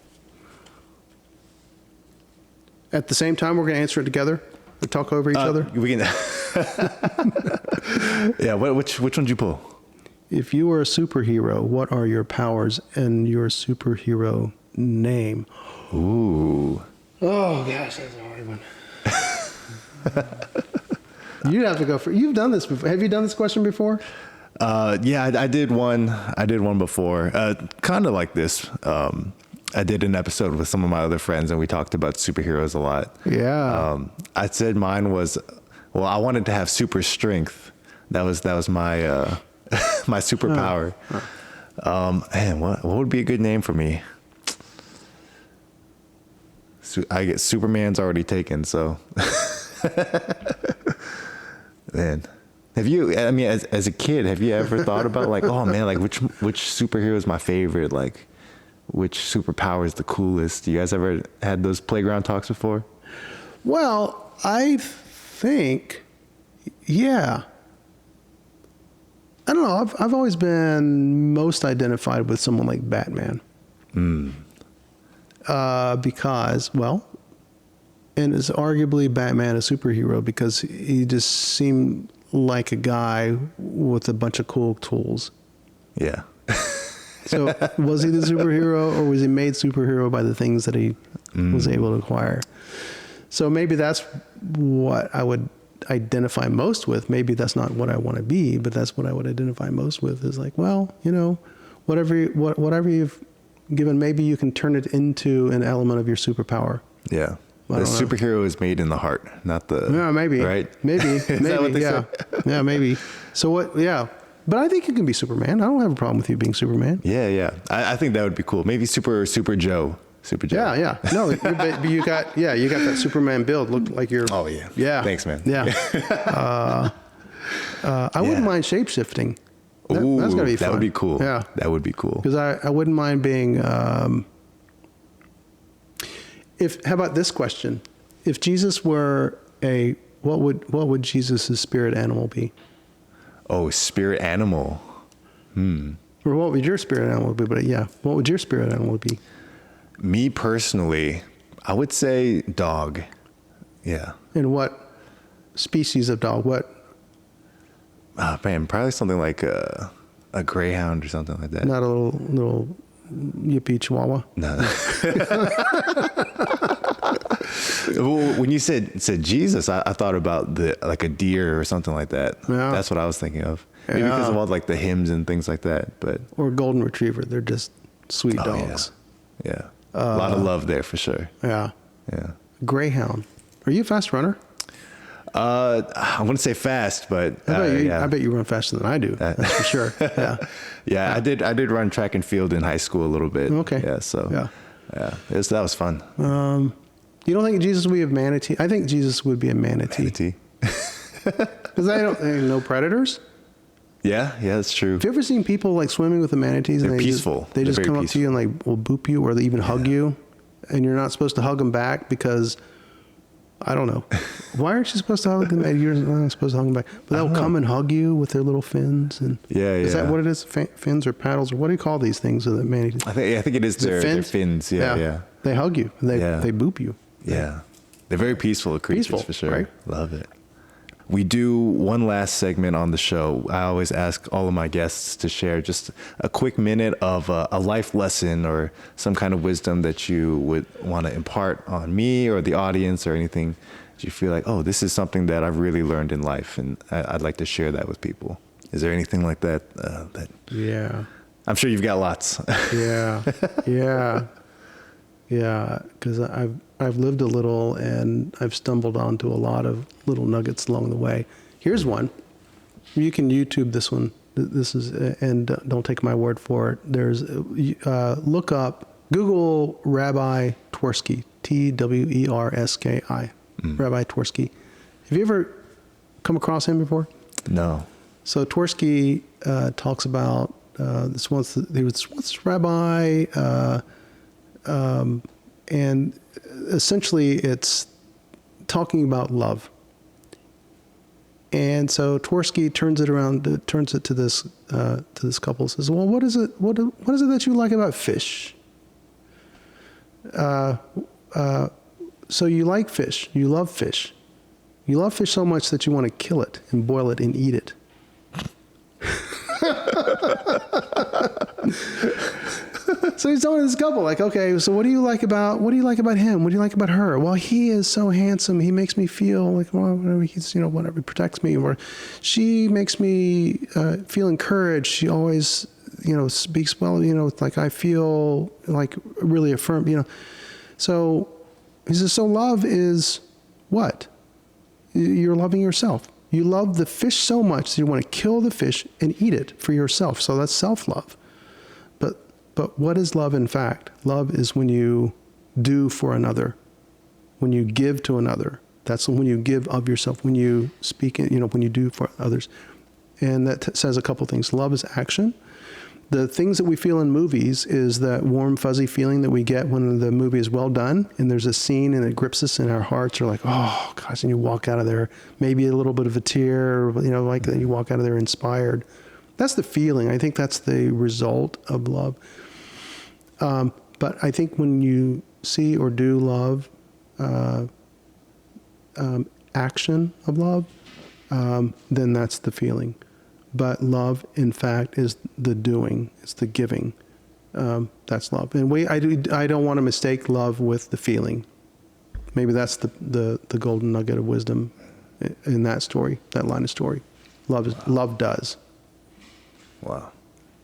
At the same time, we're going to answer it together? We talk over each other? We can. Yeah, which one did you pull? If you were a superhero, what are your powers and your superhero name. Ooh. Oh gosh, that's a hard one. You'd have to go for. You've done this before. Have you done this question before? Yeah, I did one. I did one before, kind of like this. I did an episode with some of my other friends, and we talked about superheroes a lot. Yeah. I said mine was, well, I wanted to have super strength. That was my my superpower. Man, what would be a good name for me? I get Superman's already taken, so. Man. Have you, I mean, as a kid, have you ever thought about like, oh man, like which superhero is my favorite? Like which superpower is the coolest? You guys ever had those playground talks before? Well, I think, yeah. I don't know. I've always been most identified with someone like Batman. Because, well, and is arguably Batman a superhero because he just seemed like a guy with a bunch of cool tools. Yeah. So was he the superhero, or was he made superhero by the things that he was able to acquire? So maybe that's what I would identify most with. Maybe that's not what I want to be, but that's what I would identify most with, is like, well, you know, whatever you've given, maybe you can turn it into an element of your superpower. Yeah. The superhero is made in the heart, not the... Yeah, maybe. Right? Maybe. Is that what they yeah. say? Yeah, maybe. So what, yeah. But I think you can be Superman. I don't have a problem with you being Superman. Yeah, yeah. I think that would be cool. Maybe Super Joe. Super Joe. Yeah, yeah. No, you got that Superman build. Look like you're... Oh, yeah. Yeah. Thanks, man. Yeah. I wouldn't mind shape-shifting. Ooh, that's going to be fun. That would be cool. Yeah. That would be cool. Because I wouldn't mind being... how about this question? If Jesus were what would Jesus' spirit animal be? Oh, spirit animal. Or what would your spirit animal be? But yeah, what would your spirit animal be? Me personally, I would say dog. Yeah. And what species of dog? What? Man, probably something like a greyhound or something like that. Not a little yippee chihuahua? No. Well, when you said Jesus, I thought about like a deer or something like that. Yeah. That's what I was thinking of. Maybe because of all like the hymns and things like that. But or a golden retriever. They're just sweet dogs. Yeah. A lot of love there for sure. Yeah. Yeah. Greyhound. Are you a fast runner? I wouldn't say fast, but I bet you run faster than I do. That's for sure. Yeah. Yeah. I did run track and field in high school a little bit. Okay. Yeah. So yeah, that was fun. You don't think Jesus would be a manatee? I think Jesus would be a manatee. Because no predators. Yeah, that's true. Have you ever seen people like swimming with the manatees? They're and peaceful. They just come up to you and like will boop you, or they even hug you, and you're not supposed to hug them back because I don't know. Why aren't you supposed to hug them? You're not supposed to hug them back, but they'll come and hug you with their little fins. And is that what it is? Fins or paddles, or what do you call these things? That manatees? I think it is their fins. Yeah. They hug you. And they boop you. Yeah. They're very peaceful creatures for sure. Right? Love it. We do one last segment on the show. I always ask all of my guests to share just a quick minute of a life lesson or some kind of wisdom that you would want to impart on me or the audience, or anything that you feel like, oh, this is something that I've really learned in life, and I'd like to share that with people. Is there anything like that? Yeah. I'm sure you've got lots. Yeah. Because I've lived a little, and I've stumbled onto a lot of little nuggets along the way. Here's one. You can YouTube this one. This is, and don't take my word for it. There's look up, Google Rabbi Twersky, Twerski, Rabbi Twersky. Have you ever come across him before? No. So Twersky talks about he was once rabbi. And essentially it's talking about love. And so Twersky turns it to this couple, says, well, what is it that you like about fish? So you like fish, you love fish. You love fish so much that you want to kill it and boil it and eat it. So he's telling this couple, like, okay, so what do you like about him? What do you like about her? Well, he is so handsome. He makes me feel like, well, he's, whatever, he protects me. Or she makes me feel encouraged. She always, speaks well, like I feel like really affirmed, So he says, so love is what? You're loving yourself. You love the fish so much that you want to kill the fish and eat it for yourself. So that's self-love. But what is love in fact? Love is when you do for another, when you give to another. That's when you give of yourself, when you speak, when you do for others. And that says a couple things. Love is action. The things that we feel in movies is that warm, fuzzy feeling that we get when the movie is well done and there's a scene and it grips us in our hearts. You're like, oh, gosh, and you walk out of there, maybe a little bit of a tear, like you walk out of there inspired. That's the feeling. I think that's the result of love. But I think when you see or do love, action of love, then that's the feeling. But love, in fact, is the doing. It's the giving. That's love. And I don't want to mistake love with the feeling. Maybe that's the golden nugget of wisdom in that story, that line of story. Love does. Wow.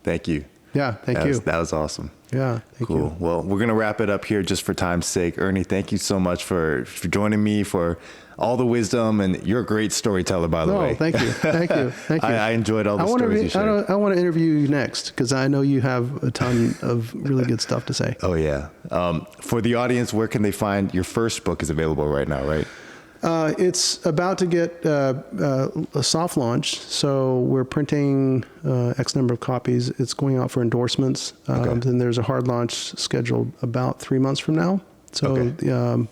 Thank you. Yeah, thank you. That was awesome. Yeah, thank you. Cool. Well, we're going to wrap it up here just for time's sake. Ernie, thank you so much for joining me, for all the wisdom, and you're a great storyteller, by the way. Oh, thank you. Thank you. Thank you. I enjoyed all the stories you shared. I want to interview you next because I know you have a ton of really good stuff to say. Oh, yeah. For the audience, where can they find your first book is available right now, right? It's about to get a soft launch, so we're printing X number of copies. It's going out for endorsements. Then there's a hard launch scheduled about 3 months from now. So,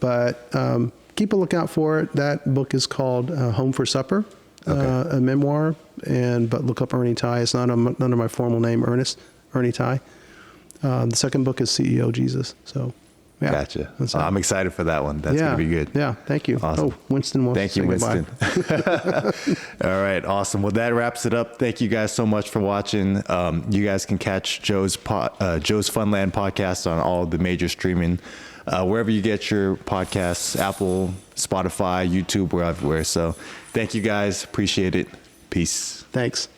but keep a lookout for it. That book is called Home for Supper, a memoir. But look up Ernie Tai. It's not under my formal name, Ernie Tai. The second book is CEO Jesus. So. Yeah, gotcha. I'm excited for that one. That's going to be good. Yeah, thank you. Awesome. Oh, Winston wants to say Winston. goodbye. All right, awesome. Well, that wraps it up. Thank you guys so much for watching. You guys can catch Joe's Funland podcast on all the major streaming, wherever you get your podcasts, Apple, Spotify, YouTube, wherever. So thank you guys. Appreciate it. Peace. Thanks.